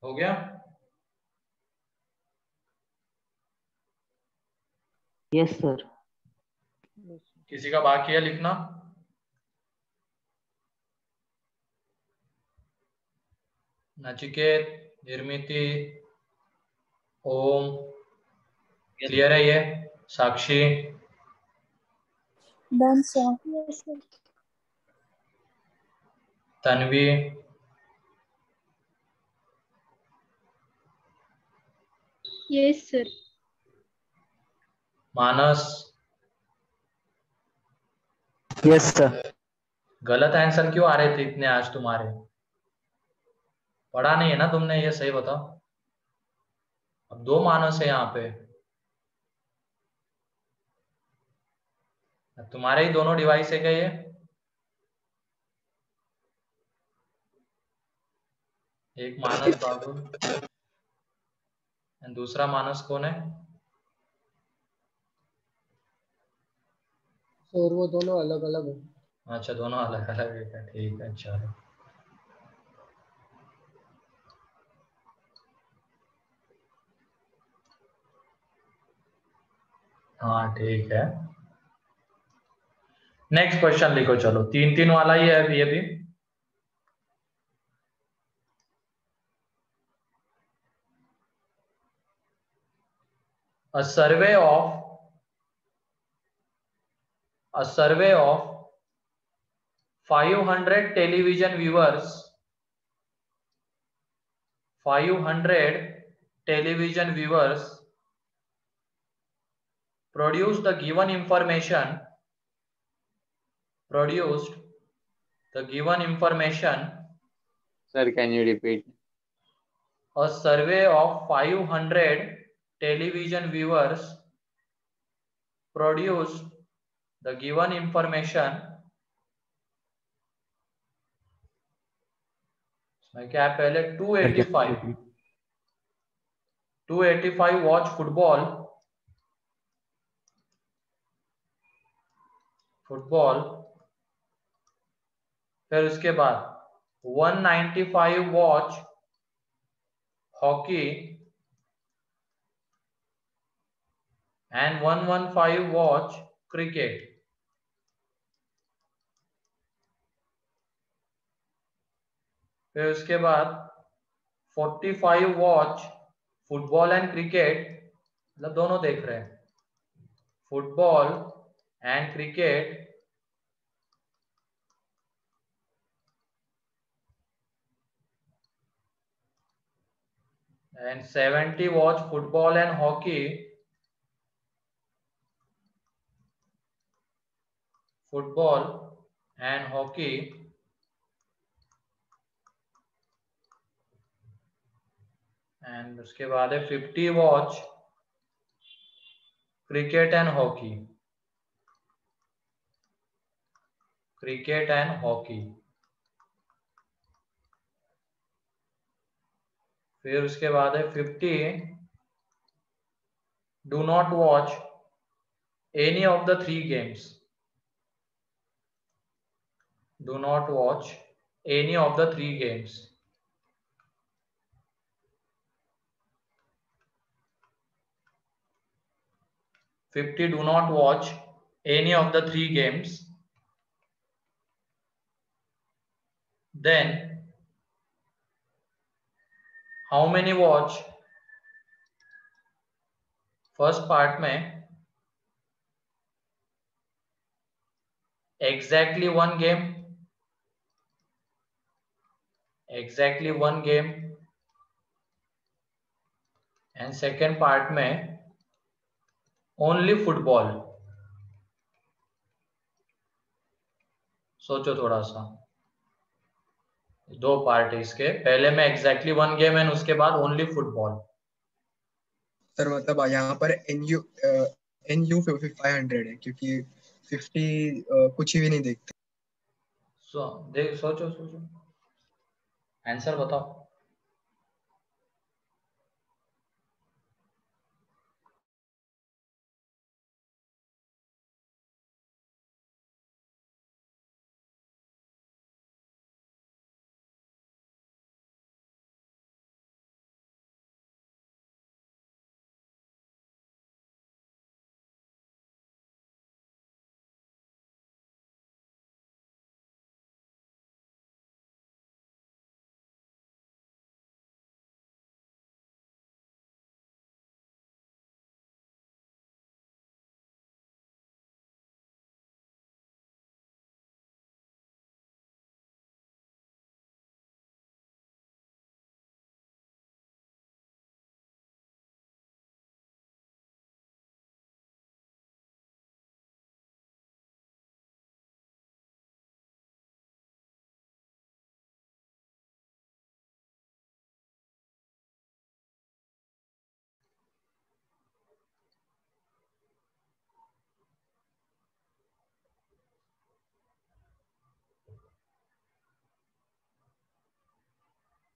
हो गया? Yes sir. किसी का बाकी है लिखना? नचिकेत, निर्मिति, ओम, क्लियर है ये? Sakshi, done sir. Yes sir. Tanvi, yes sir. Manas, yes sir. गलत आंसर क्यों आ रहे थे इतने आज तुम्हारे? पढ़ा नहीं है ना तुमने? ये सही बताओ। अब 2 मानस है यहाँ पे। अब तुम्हारे ही दोनों डिवाइस है क्या ये? एक मानस बाबू एंड दूसरा मानस कौन है? सर वो दोनों अलग अलग है। अच्छा, दोनों अलग अलग है, ठीक है चलो। हाँ ठीक है। नेक्स्ट क्वेश्चन लिखो चलो, 3-3 वाला ही है ये भी। A survey of 500 television viewers. 500 television viewers produced the given information. Sir, can you repeat? A survey of 500 television viewers produced the given information. इसमें क्या है पहले? 285 watch football, फिर उसके बाद 195 watch hockey and 115 watch cricket. फिर उसके बाद 45 watch फुटबॉल एंड क्रिकेट, मतलब दोनों देख रहे हैं, football and cricket, and 70 watch football and hockey, and उसके बाद है 50 watch क्रिकेट एंड हॉकी, फिर उसके बाद है 50 do not watch any of the 3 games. Do not watch any of the 3 games. 50 do not watch any of the 3 games. Then how many watch, first part में exactly one game, and second part में only football. सोचो थोड़ा सा, दो पार्ट है इसके, पहले में exactly one game एंड उसके बाद only football. सर मतलब यहाँ पर NU 500 है क्योंकि 50 कुछ भी नहीं देखते। सोचो आंसर बताओ।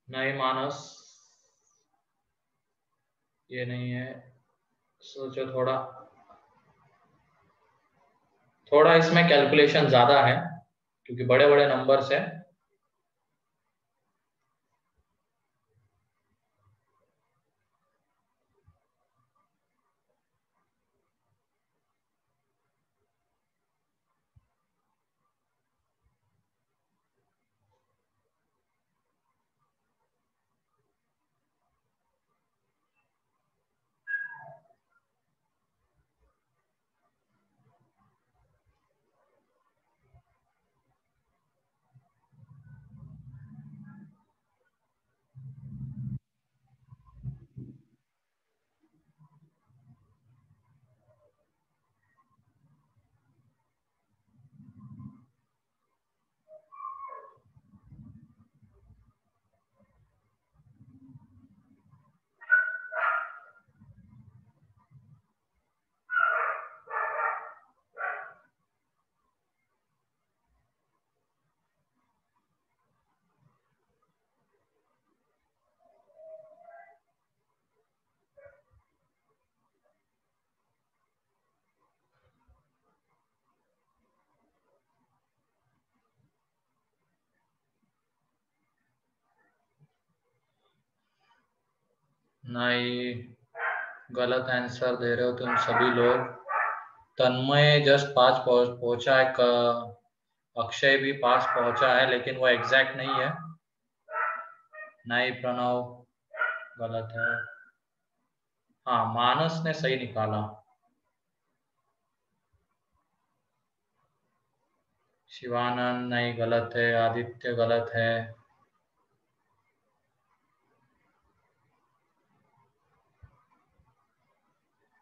नहीं मानस, ये नहीं है। सोचो थोड़ा इसमें कैलकुलेशन ज्यादा है क्योंकि बड़े बड़े नंबर्स है। नहीं, गलत आंसर दे रहे हो तुम सभी लोग। तन्मय जस्ट पास पहुंचा है, अक्षय भी पास पहुंचा है, लेकिन वो एग्जैक्ट नहीं है। नहीं प्रणव, गलत है। हाँ, मानस ने सही निकाला। शिवानंद नहीं, गलत है। आदित्य गलत है।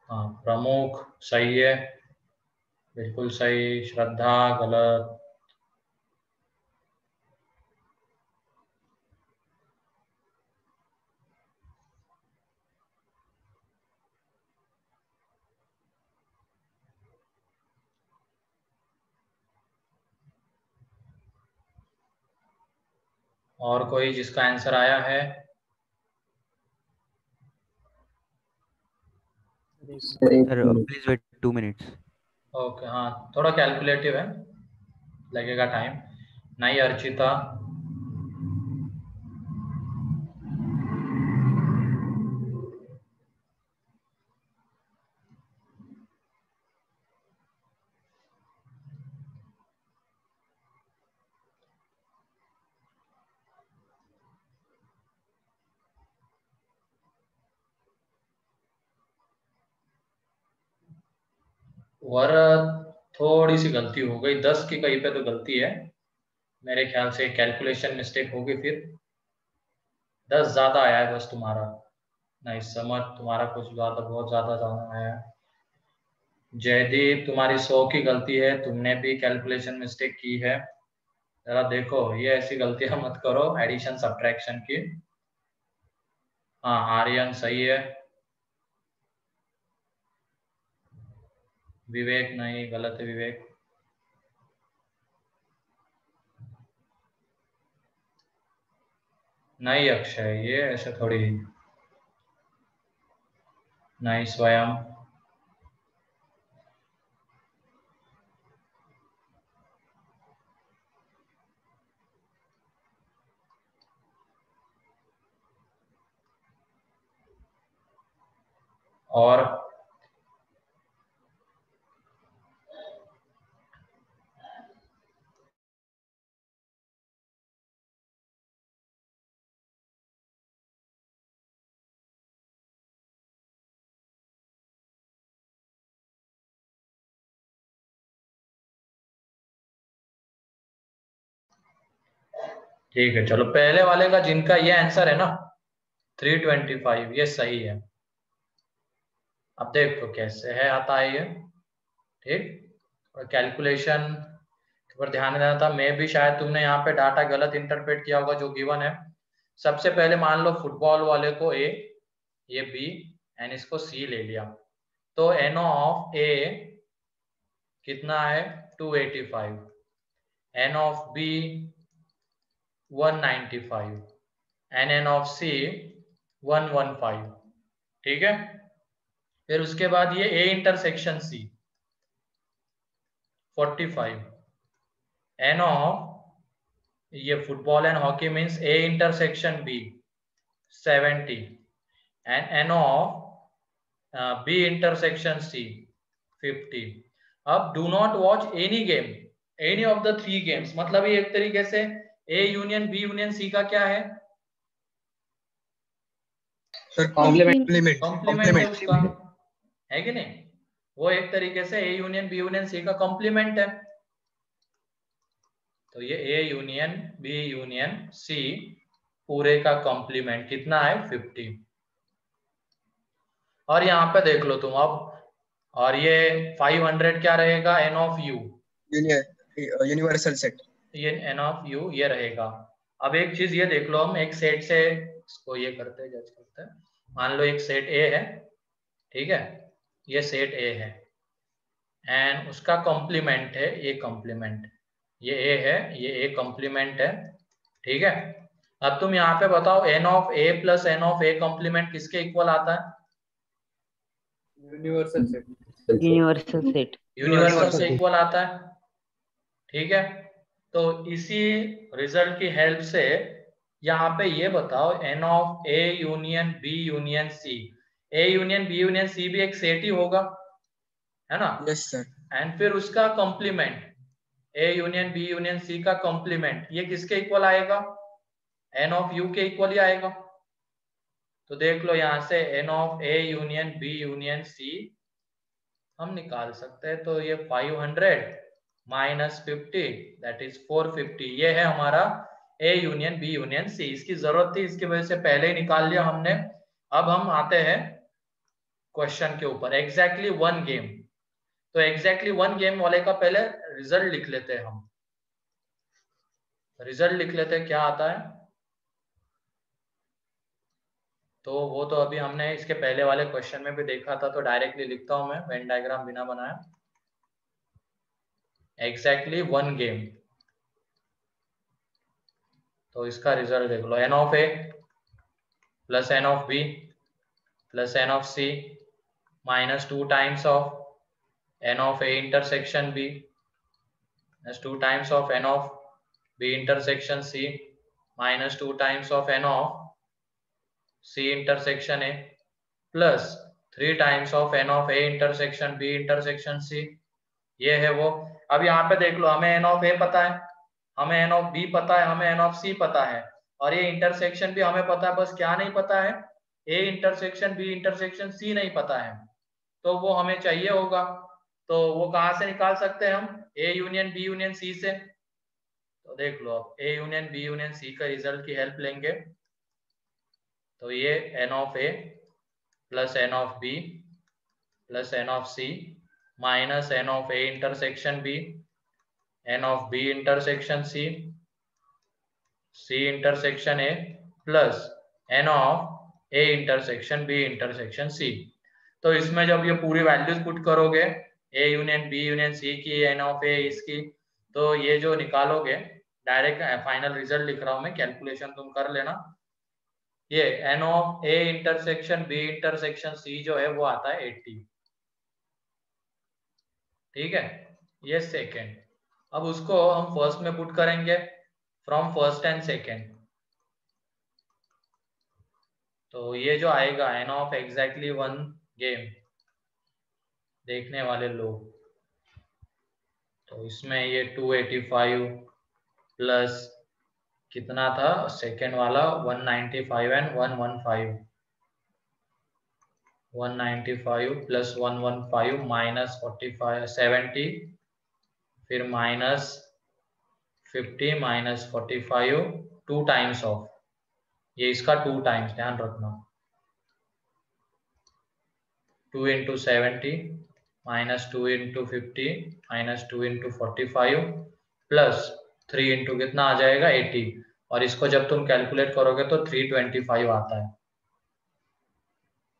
हाँ, प्रमुख सही है, बिल्कुल सही। श्रद्धा गलत। और कोई जिसका आंसर आया है? Sir please wait 2 minutes. Okay, हाँ थोड़ा कैलकुलेटिव है, लगेगा टाइम। नहीं अर्चिता। और थोड़ी सी गलती हो गई, 10 की कहीं पे तो गलती है मेरे ख्याल से, कैलकुलेशन मिस्टेक होगी, फिर 10 ज्यादा आया है बस तुम्हारा। नहीं समझ, तुम्हारा कुछ ज्यादा, बहुत ज्यादा आया है। जयदीप तुम्हारी 100 की गलती है, तुमने भी कैलकुलेशन मिस्टेक की है। जरा देखो, ये ऐसी गलतियां मत करो एडिशन सब्ट्रैक्शन की। हाँ आर्यन सही है। विवेक नहीं, गलत है विवेक। नहीं अक्षय, ये ऐसे थोड़ी नहीं। स्वयं और ठीक है, चलो पहले वाले का जिनका ये आंसर है ना 325, ये सही है। अब देखो कैसे है आता है ये, ठीक। और कैलकुलेशन पर ध्यान देना था, मैं भी शायद तुमने यहाँ पे डाटा गलत इंटरप्रेट किया होगा जो गिवन है। सबसे पहले मान लो फुटबॉल वाले को ए, ये बी एंड इसको सी ले लिया, तो एन ऑफ ए कितना है 285, n of B 195 and n of C 115, ठीक है। फिर उसके बाद ये A intersection C 45, n of ये football and hockey means A intersection B 70 and n of B intersection C 50। अब do not watch any game, any of the 3 games, मतलब ये एक तरीके से A union B union C का क्या है सर? कॉम्प्लीमेंट। कॉम्प्लीमेंट है उसका, है कि नहीं? वो एक तरीके से A union B union C का कॉम्प्लीमेंट है। तो ये A union B union C पूरे का कॉम्प्लीमेंट कितना है 50। और यहाँ पे देख लो तुम अब, और ये 500 क्या रहेगा n of U, universal set, ये एन ऑफ यू ये रहेगा। अब एक चीज ये देख लो, हम एक सेट से इसको ये करते हैं, जज करते हैं। मान लो एक सेट ए है, ठीक है, ये सेट ए है एंड उसका कॉम्प्लीमेंट है ये कॉम्प्लीमेंट, ये ए है, ये ए कॉम्प्लीमेंट है, ठीक है। अब तुम यहाँ पे बताओ n of A plus n of A complement किसके इक्वल आता है? Universal set. Universal set. Universal से इक्वल आता है, ठीक है। तो इसी रिजल्ट की हेल्प से यहाँ पे ये बताओ n of A union B union C, A union B union C भी एक सेट ही होगा, है ना? Yes sir. एंड फिर उसका complement A union B union C का कॉम्प्लीमेंट ये किसके इक्वल आएगा? एन ऑफ यू के इक्वल ही आएगा। तो देख लो यहाँ से n of A union B union C हम निकाल सकते हैं। तो ये 500 माइनस 50 दैट इज 450, ये है हमारा A union B union C. इसकी जरूरत थी, इसकी वजह से पहले ही निकाल लिया हमने। अब हम आते हैं क्वेश्चन के ऊपर, एग्जैक्टली 1 गेम। तो एग्जैक्टली 1 गेम वाले का पहले रिजल्ट लिख लेते हैं हम, रिजल्ट लिख लेते हैं क्या आता है। तो वो तो अभी हमने इसके पहले वाले क्वेश्चन में भी देखा था, तो डायरेक्टली लिखता हूं मैं वेन डायग्राम बिना बनाया। एग्जैक्टली 1 गेम, तो इसका रिजल्ट देख लो, n of A plus n of B plus n of C minus 2 times of n of A intersection B plus 2 times of n of B intersection C minus 2 times of n of C intersection A plus 3 times of n of A intersection B intersection C, ये है वो। अब यहाँ पे देख लो, हमें एन ऑफ ए पता है, हमें एन ऑफ बी पता है, हमें एन ऑफ सी पता है, और ये इंटरसेक्शन भी हमें पता है, बस क्या नहीं पता है? A intersection B intersection C नहीं पता है, तो वो हमें चाहिए होगा। तो वो कहाँ से निकाल सकते हैं हम? A union B union C से। तो देख लो अब A union B union C का रिजल्ट की हेल्प लेंगे। तो ये n of A plus n of B plus n of C minus n of A intersection B, n of B intersection C, C intersection A plus n of A intersection B intersection C. तो इसमें जब ये पूरी वैल्यूज पुट करोगे ए यूनियन बी यूनियन सी की, एन ऑफ ए इसकी, तो ये जो निकालोगे डायरेक्ट फाइनल रिजल्ट लिख रहा हूं मैं, कैलकुलेशन तुम कर लेना। ये n of A intersection B intersection C जो है वो आता है 80। ठीक है, ये सेकेंड। अब उसको हम फर्स्ट में पुट करेंगे फ्रॉम फर्स्ट एंड सेकेंड। तो ये जो आएगा n of exactly one game देखने वाले लोग, तो इसमें ये 285 प्लस कितना था सेकेंड वाला 195 एंड 115, 195 प्लस 115 माइनस 45 70, फिर minus 50 minus 45 two times of, ये इसका 2 टाइम्स ध्यान रखना, 2 into 70 minus 2 into 50 minus 2 into 45 plus 3 into कितना आ जाएगा 80, और इसको जब तुम कैलकुलेट करोगे तो 325 आता है।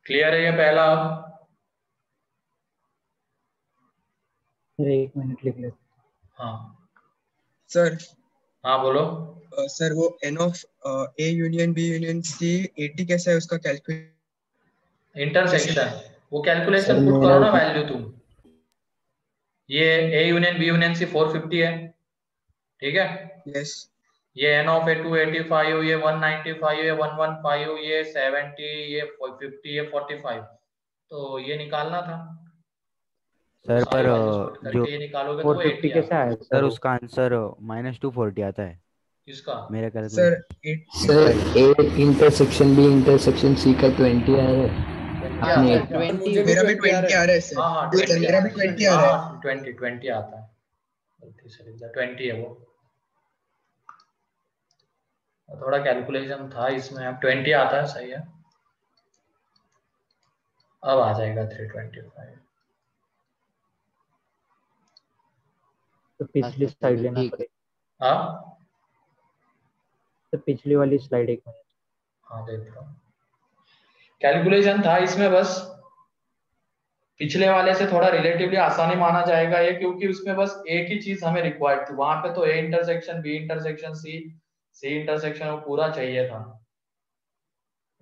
क्लियर है ये पहला? एक मिनट लिख लेते। हाँ सर हाँ बोलो। सर वो n of A union B union C 80 कैसा है उसका कैलकुलेट? इंटरसेक्शन वो कैलकुलेशन पुट करो ना वैल्यू तुम। ये A union B union C 450 है, ठीक है? यस। ये एन ऑफ ए 285, ये 195, ये 115, ये 70, ये 50, ये 45, तो ये निकालना था सर। पर जो ये निकालोगे तो 450 कैसा है सर उसका आंसर -240 आता है किसका? मेरा sir calculation. Sir A intersection B intersection C का 20 आ रहा है। मेरा भी 20 आ रहा है सर। हाँ मेरा भी 20 आ रहा है। 20 आता है, गलती से लिख दिया 20 है वो, थोड़ा कैलकुलेशन था इसमें, अब 20 आता है, सही है। अब आ जाएगा 325। तो पिछली स्लाइड लेना पड़ेगा। हाँ तो पिछली वाली स्लाइड एक मिनट। हाँ देख लो, कैलकुलेशन था इसमें, बस पिछले वाले से थोड़ा रिलेटिवली आसानी माना जाएगा ये, क्योंकि उसमें बस एक ही चीज हमें रिक्वायर्ड थी, वहां पे तो A intersection B intersection C, C intersection वो पूरा चाहिए था।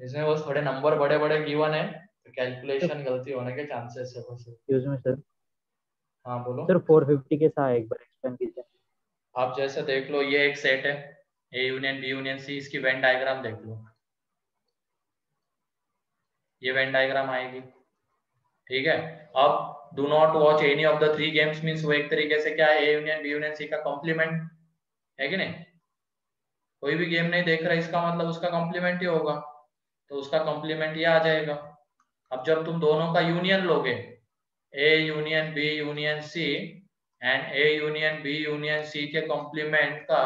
इसमें बस थोड़े नंबर बड़े बड़े गिवन है, तो कैलकुलेशन गलती होने के चांसेस है बस। Excuse me sir. हाँ बोलो सर 450 कैसा है, एक बार एक्सप्लेन कीजिए। आप जैसे देख लो, ये एक सेट है A union B union C, इसकी वेन डायग्राम देख लो, ये वेन डायग्राम आएगी, ठीक है? अब do not watch any of the 3 games means वो एक तरीके से क्या है, A union B union C का कॉम्प्लीमेंट है कि नहीं? कोई भी गेम नहीं देख रहा इसका मतलब उसका कॉम्प्लीमेंट ही होगा, तो उसका कॉम्प्लीमेंट ये आ जाएगा। अब जब तुम दोनों का यूनियन लोगे, A union B union C and A union B union C के कॉम्प्लीमेंट का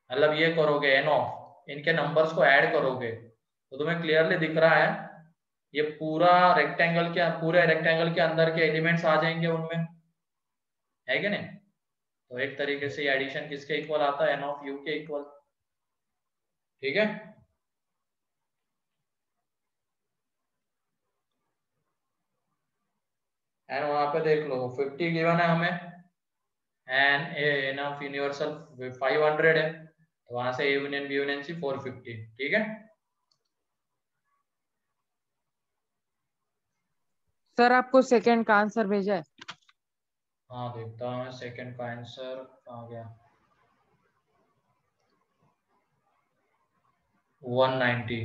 मतलब ये करोगे, एन ऑफ इनके नंबर्स को ऐड करोगे, तो तुम्हें क्लियरली दिख रहा है ये पूरे रेक्टेंगल के अंदर के एलिमेंट्स आ जाएंगे उनमें, है कि नहीं? तो एक तरीके से एडिशन किसके इक्वल आता है, एन ऑफ यू के इक्वल, ठीक है? एंड वहां पे देख लो 50 गिवन है हमें, एंड एन ऑफ यूनिवर्सल 500 है, तो वहां से A union B union C 450, ठीक है? सर आपको सेकंड का आंसर भेजा है। हाँ देखता हूँ मैं सेकंड का आंसर आ गया, 190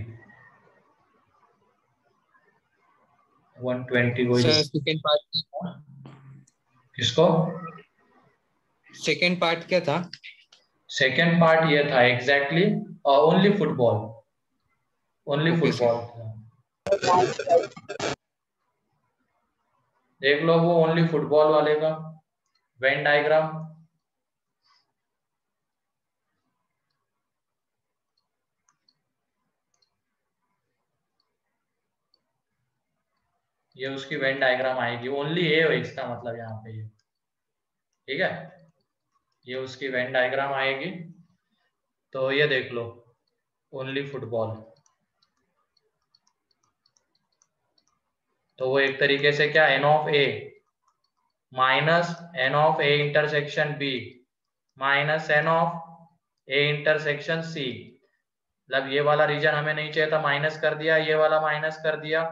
120 को सेकंड पार्ट किसको? सेकंड पार्ट क्या था? सेकंड पार्ट ये था exactly only football, only football था। देख लो वो ओनली फुटबॉल वाले का वेन डायग्राम। ये उसकी वेन डायग्राम आएगी, ओनली ए है इसका मतलब यहाँ पे ये, ठीक है। ये उसकी वेन डायग्राम आएगी। तो ये देख लो ओनली फुटबॉल। तो वो एक तरीके से क्या, n of A minus n of A intersection B minus n of A intersection C. मतलब ये वाला रीजन हमें नहीं चाहिए था, माइनस कर दिया, ये वाला माइनस कर दिया।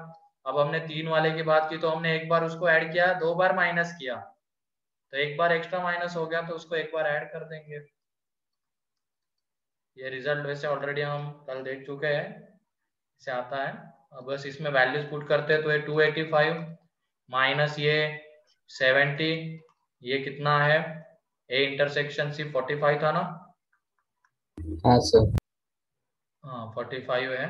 अब हमने 3 वाले की बात की तो हमने एक बार उसको ऐड किया, 2 बार माइनस किया, तो एक बार एक्स्ट्रा माइनस हो गया, तो उसको एक बार ऐड कर देंगे। ये रिजल्ट वैसे ऑलरेडी हम कल देख चुके हैं, इसे आता है। अब बस इसमें वैल्यूज पुट करते हैं, तो ये 285 माइनस ये 70, ये कितना है, ए इंटरसेक्शन सी 45 था ना। हाँ सर। हाँ 45 है,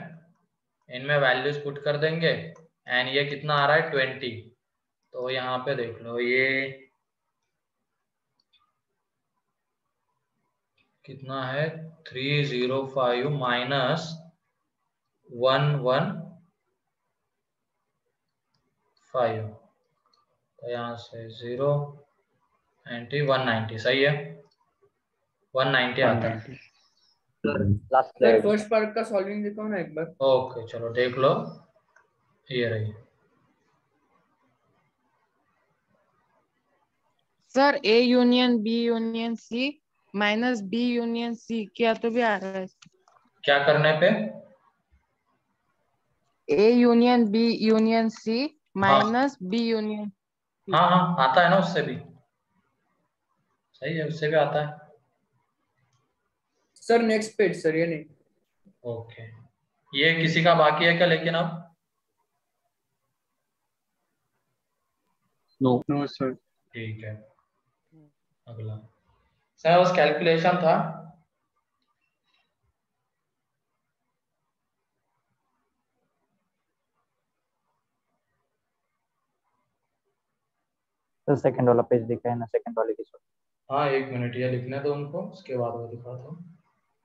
इनमें वैल्यूज पुट कर देंगे एंड ये कितना आ रहा है 20। तो यहाँ पे देख लो ये कितना है 305 माइनस 115, तो यहाँ से 0 90 190 सही है, 190 आता है। सर फर्स्ट पार्ट का सॉल्विंग दिखाओ ना एक बार। ओके चलो देख लो, ये रही। Sir A union B union C minus B union C क्या तो भी आ रहा है। क्या करने पे, A union B union C हाँ माइनस बी यूनियन हाँ हाँ आता है ना, उससे भी सही है, उससे भी आता है। सर नेक्स्ट पेज सर, ये नहीं। ओके, ये किसी का बाकी है क्या लेकिन अब? No sir. ठीक है, अगला सर बस कैलकुलेशन था। तो सेकंड वाला पेज दिखा है ना, सेकंड वाले की सॉल्व। हाँ 1 मिनट ये लिखने दो उनको, उसके बाद वो दिखाता हूँ।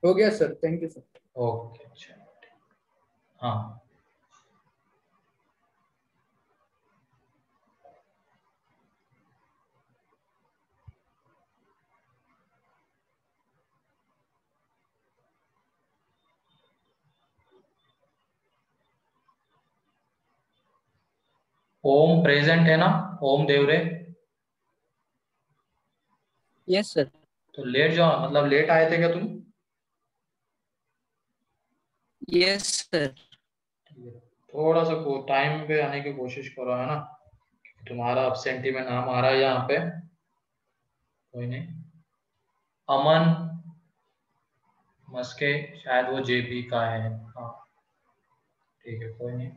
हो गया sir, thank you sir. Okay अच्छा, हाँ ओम प्रेजेंट है ना, ओम देवरे? Yes sir. तो लेट जाओ, मतलब लेट आए थे क्या तुम? Yes sir. थोड़ा सा टाइम पे आने की कोशिश करो, है ना। तुम्हारा अब्सेंटी में नाम आ रहा है यहाँ पे, कोई नहीं। अमन मस्के, शायद वो जेबी का है, हाँ ठीक है कोई नहीं।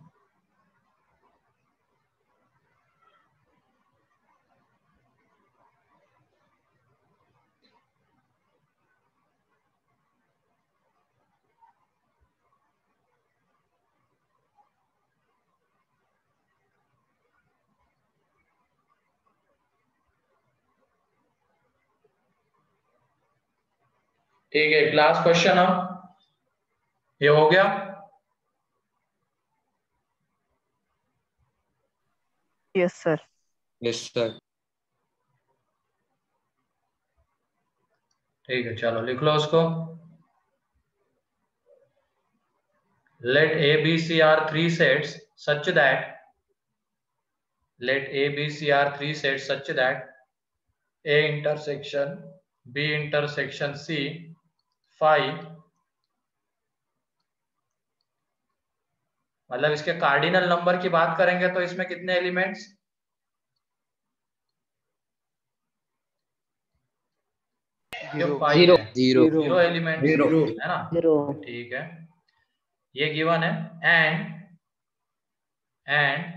ठीक है, लास्ट क्वेश्चन अब ये हो गया। Yes sir. Yes sir. ठीक है चलो लिख लो उसको। Let A, B, C are three sets such that A intersection B intersection C phi, मतलब इसके कार्डिनल नंबर की बात करेंगे तो इसमें कितने एलिमेंट्स? जीरो जीरो एलिमेंट्स है ना, ठीक है। ये गिवन है and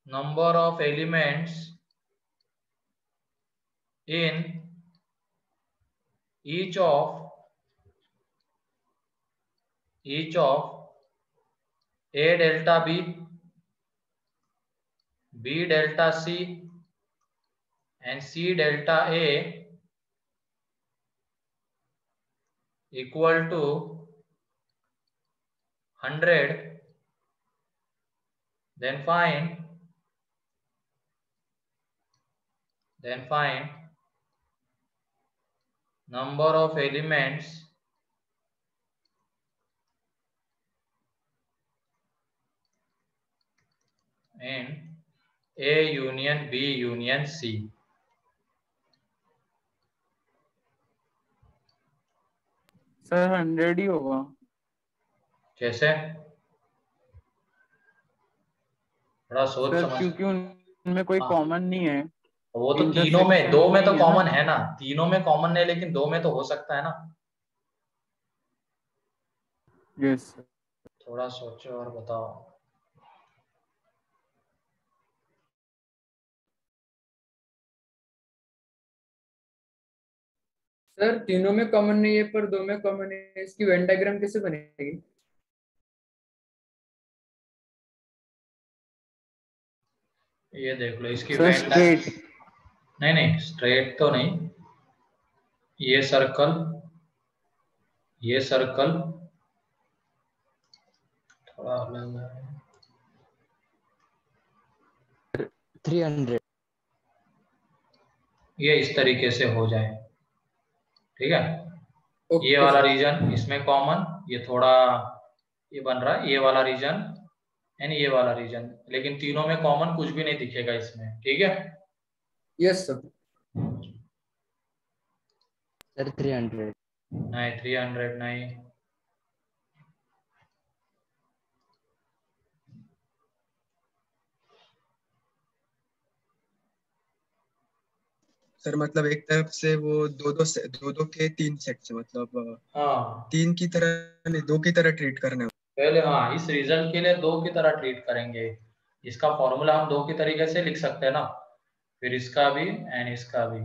number of elements in each of A delta B, B delta C and C delta A equal to 100, then find number of elements in A union B union C. Sir 100 ही होगा। कैसे? थोड़ा सोच सर समझ। क्योंकि उनमें कोई कॉमन नहीं है। वो तो तीनों में, दो में तो कॉमन है ना, तीनों में कॉमन नहीं, लेकिन दो में तो हो सकता है ना। यस। थोड़ा सोचो और बताओ। सर तीनों में कॉमन नहीं है पर दो में कॉमन है, इसकी वेन डायग्राम कैसे बनेगी? ये देख लो इसकी सर स्ट्रेट। नहीं स्ट्रेट तो नहीं, ये सर्कल, ये सर्कल थोड़ा अलग है। 300 ये इस तरीके से हो जाए, ठीक है। Okay, ये वाला रीजन इसमें कॉमन, ये थोड़ा ये बन रहा है, ये वाला रीजन एंड ये वाला रीजन, लेकिन तीनों में कॉमन कुछ भी नहीं दिखेगा इसमें, ठीक है। Yes sir. सर 300 नहीं 300 नहीं, सर मतलब एक तरफ से वो दो के तीन सेट से, मतलब हाँ तीन की तरह नहीं, दो की तरह ट्रीट करना है पहले। हाँ इस रिजल्ट के लिए दो की तरह ट्रीट करेंगे। इसका फॉर्मूला हम दो की तरीके से लिख सकते हैं ना, फिर इसका भी एंड इसका भी।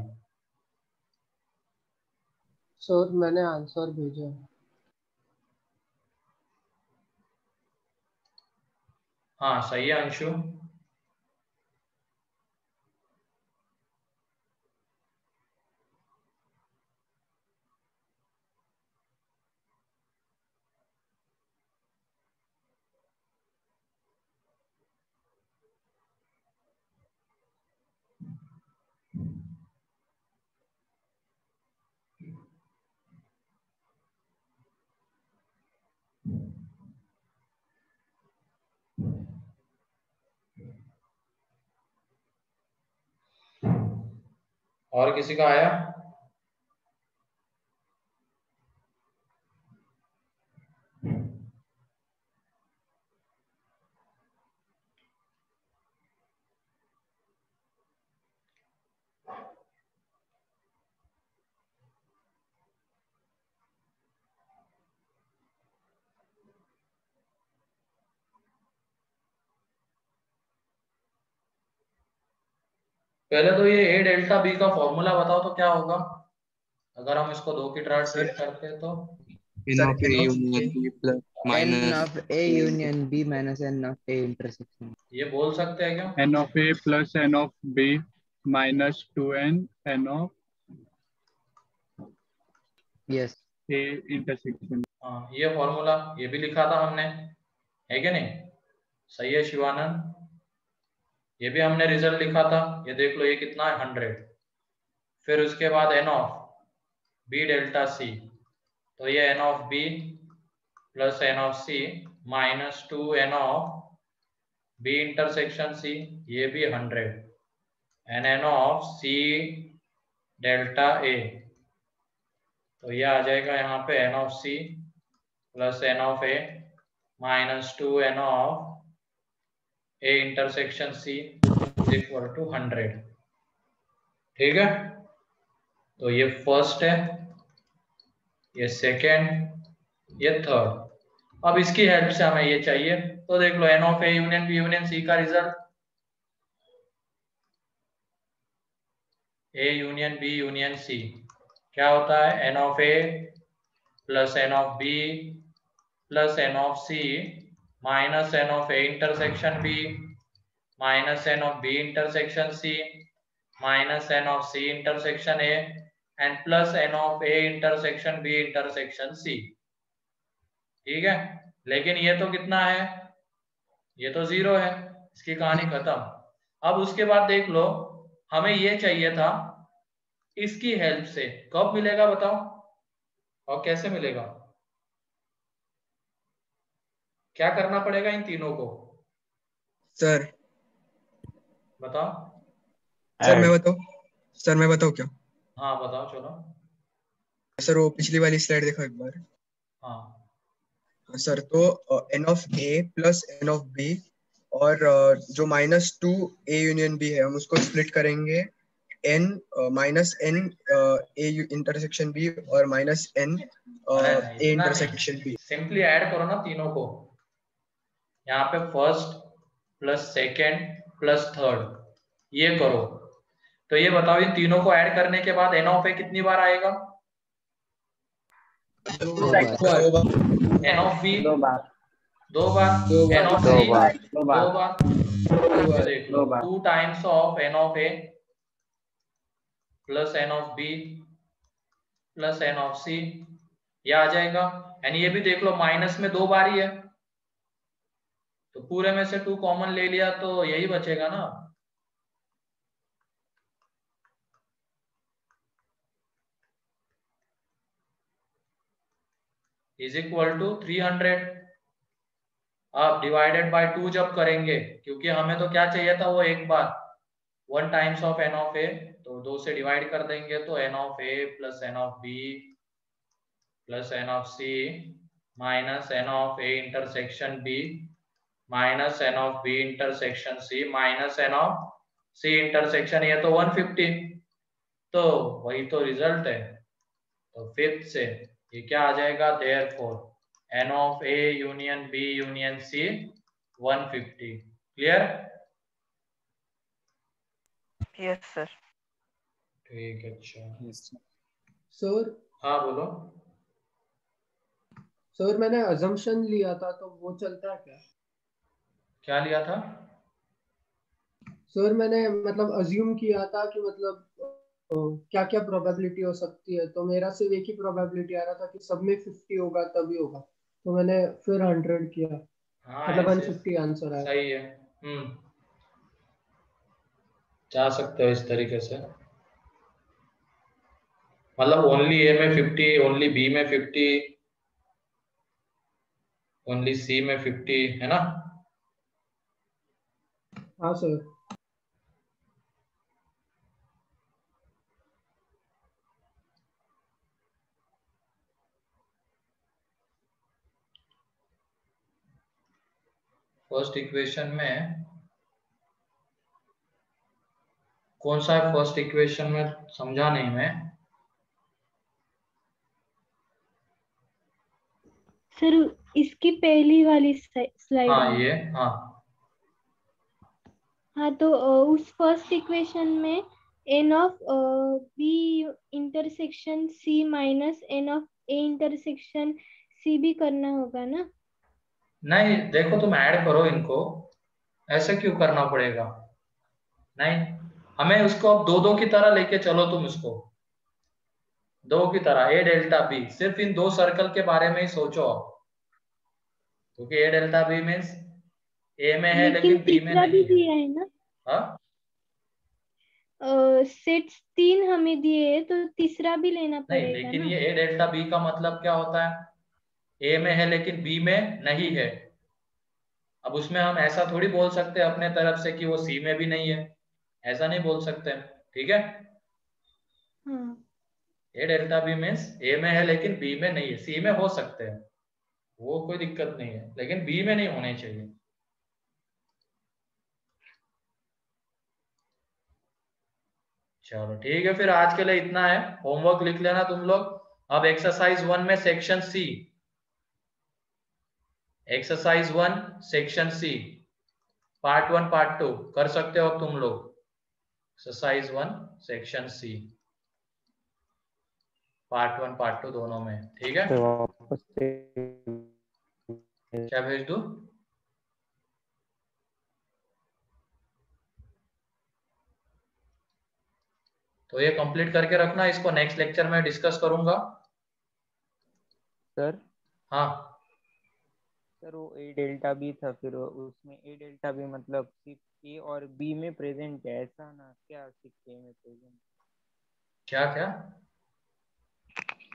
सर मैंने आंसर भेजा। हाँ सही है अंशु। और किसी का आया? पहले तो ये ए डेल्टा बी का फॉर्मूला बताओ तो क्या होगा अगर हम इसको दो की तरह ट्रीट करते हैं तो। n of A union B plus minus n of A union B minus n of A intersection। ये बोल सकते हैं क्या? n of A plus n of B minus 2n n of yes A intersection। हाँ ये फॉर्मूला ये भी लिखा था हमने, है क्या नहीं? सही है शिवानंद, ये भी हमने रिजल्ट लिखा था। ये देख लो ये कितना है 100। फिर उसके बाद n of b delta c, तो ये n of b plus n of c minus 2n of b intersection c, ये भी 100 and n of c delta a, तो ये आ जाएगा यहाँ पे n of c plus n of a minus 2n of a intersection c is equal to 100, ठीक है। तो ये फर्स्ट है, ये सेकेंड, ये थर्ड। अब इसकी हेल्प से हमें ये चाहिए, तो देख लो n of a union b union c का result, a union b union c क्या होता है? n of a plus n of b plus n of c minus n of A intersection B minus n of B intersection C minus n of C intersection A and plus n of A intersection B intersection C. ठीक है, लेकिन ये तो कितना है, ये तो 0 है, इसकी कहानी खत्म। अब उसके बाद देख लो, हमें ये चाहिए था इसकी हेल्प से, कब मिलेगा बताओ और कैसे मिलेगा, क्या करना पड़ेगा इन तीनों को सर बताओ। सर मैं बताऊं क्या? हाँ बताओ चलो। सर वो पिछली वाली स्लाइड देखो एक बार। हाँ सर तो n of A plus n of B और जो -2 ए यूनियन बी है हम उसको स्प्लिट करेंगे n minus n A intersection B और minus n A intersection B. Simply add करो ना तीनों को, यहाँ पे first plus second plus third ये करो। तो ये बताओ इन तीनों को ऐड करने के बाद एन ऑफ ए कितनी बार आएगा? 2 बार। एन ऑफ बी 2 बार। 2 बार। एन ऑफ सी 2 बार। देख लो 2 times of n of A plus n of B plus n of C, ये आ जाएगा। एंड ये भी देख लो माइनस में 2 बार ही है, तो पूरे में से 2 कॉमन ले लिया तो यही बचेगा ना। Is equal to 300। अब डिवाइडेड बाय 2 जब करेंगे, क्योंकि हमें तो क्या चाहिए था वो एक बार 1 times of n of A, तो 2 से डिवाइड कर देंगे तो n of A plus n of B plus n of C minus n of A intersection B minus n of B intersection C minus n of C intersection, ये तो 150, तो वही तो रिजल्ट है। तो फिफ्थ से ये क्या आ जाएगा, therefore n of A union B union C 150। Clear? Yes sir. ठीक है, अच्छा सर। हाँ बोलो। सर मैंने अजम्पशन लिया था तो वो चलता है क्या? क्या लिया था? सर मैंने मतलब अज्यूम किया था कि मतलब क्या क्या प्रोबेबिलिटी हो सकती है, तो मेरा सिर्फ एक ही प्रोबेबिलिटी आ रहा था कि सब में 50 होगा तभी होगा, तो मैंने फिर 100 किया। हाँ, मतलब ऐसे 150 आंसर आया। सही है। जा सकते हो इस तरीके से, मतलब ओनली ए में 50, ओनली बी में 50, ओनली सी में 50, है ना? हाँ सर। फर्स्ट इक्वेशन में कौन सा है? फर्स्ट इक्वेशन में समझा नहीं मैं। सर इसकी पहली वाली स्लाइड हाँ में। ये हाँ हाँ तो उस फर्स्ट इक्वेशन में n of B intersection C minus n of A intersection C भी करना होगा ना? नहीं, देखो तुम ऐड करो इनको, ऐसे क्यों करना पड़ेगा? नहीं, हमें उसको अब 2-2 की तरह लेके चलो, तुम इसको 2 की तरह ए डेल्टा बी, सिर्फ इन 2 सर्कल के बारे में ही सोचो अब, क्योंकि ए डेल्टा बी मीन्स ए में है लेकिन बी में तीसरा भी नहीं है। दिया है ना? हाँ सेट्स 3 हमें दिए है तो तीसरा भी लेना नहीं, पड़ेगा लेकिन ना? ये ए डेल्टा बी का मतलब क्या होता है, ए में है लेकिन बी में नहीं है। अब उसमें हम ऐसा थोड़ी बोल सकते अपने तरफ से कि वो सी में भी नहीं है, ऐसा नहीं बोल सकते, ठीक है? हाँ। ए डेल्टा बी मीन्स ए में है लेकिन बी में नहीं है, सी में हो सकते हैं, वो कोई दिक्कत नहीं है, लेकिन बी में नहीं होने चाहिए। चलो ठीक है, फिर आज के लिए इतना है, होमवर्क लिख लेना तुम लोग। अब एक्सरसाइज 1 में section C, exercise 1 section C part 1 part 2 कर सकते हो अब तुम लोग। Exercise 1 section C part 1 part 2 दोनों में, ठीक है? क्या भेज दूं? तो ये कंप्लीट करके रखना, इसको नेक्स्ट लेक्चर में डिस्कस करूंगा। सर हाँ सर वो ए डेल्टा बी था, फिर उसमें ए डेल्टा बी मतलब सिर्फ ए और बी में प्रेजेंट है ऐसा ना, क्या सिर्फ ए में प्रेजेंट? क्या क्या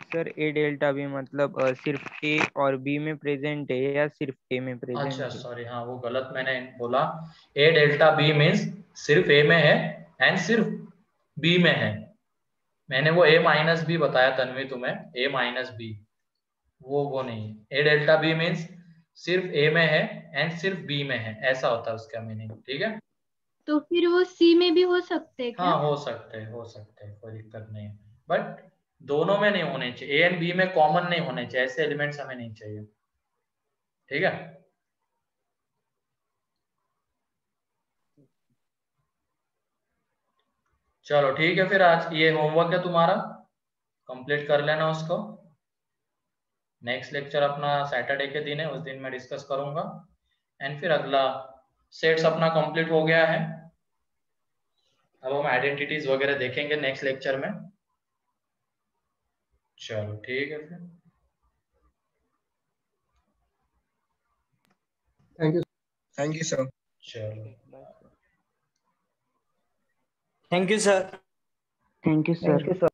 सर ए डेल्टा बी मतलब सिर्फ ए और बी में प्रेजेंट है या सिर्फ ए में प्रेजेंट अच्छा है? सॉरी, हाँ वो गलत मैंने बोला। ए डेल्टा बी मीन्स सिर्फ ए में है एंड सिर्फ बी में है। मैंने वो ए माइनस बी बताया तन्वी तुम्हें, ए माइनस बी, वो नहीं। ए डेल्टा बी मीन्स सिर्फ ए में है एंड सिर्फ बी में है, ऐसा होता है उसका मीनिंग। ठीक है, तो फिर वो सी में भी हो सकते हैं क्या? हाँ हो सकते हैं, कोई दिक्कत नहीं है, बट दोनों में नहीं होने चाहिए, ए एंड बी में कॉमन नहीं होने चाहिए, ऐसे एलिमेंट्स हमें नहीं चाहिए। ठीक है, चलो ठीक है, फिर आज ये होमवर्क है तुम्हारा, कंप्लीट कर लेना उसको। नेक्स्ट लेक्चर अपना सैटरडे के दिन है, उस दिन मैं डिस्कस करूंगा। एंड फिर अगला सेट्स अपना कंप्लीट हो गया है, अब हम आइडेंटिटीज वगैरह देखेंगे नेक्स्ट लेक्चर में। चलो ठीक है फिर, थैंक यू सर। चलो thank you sir. Thank you sir.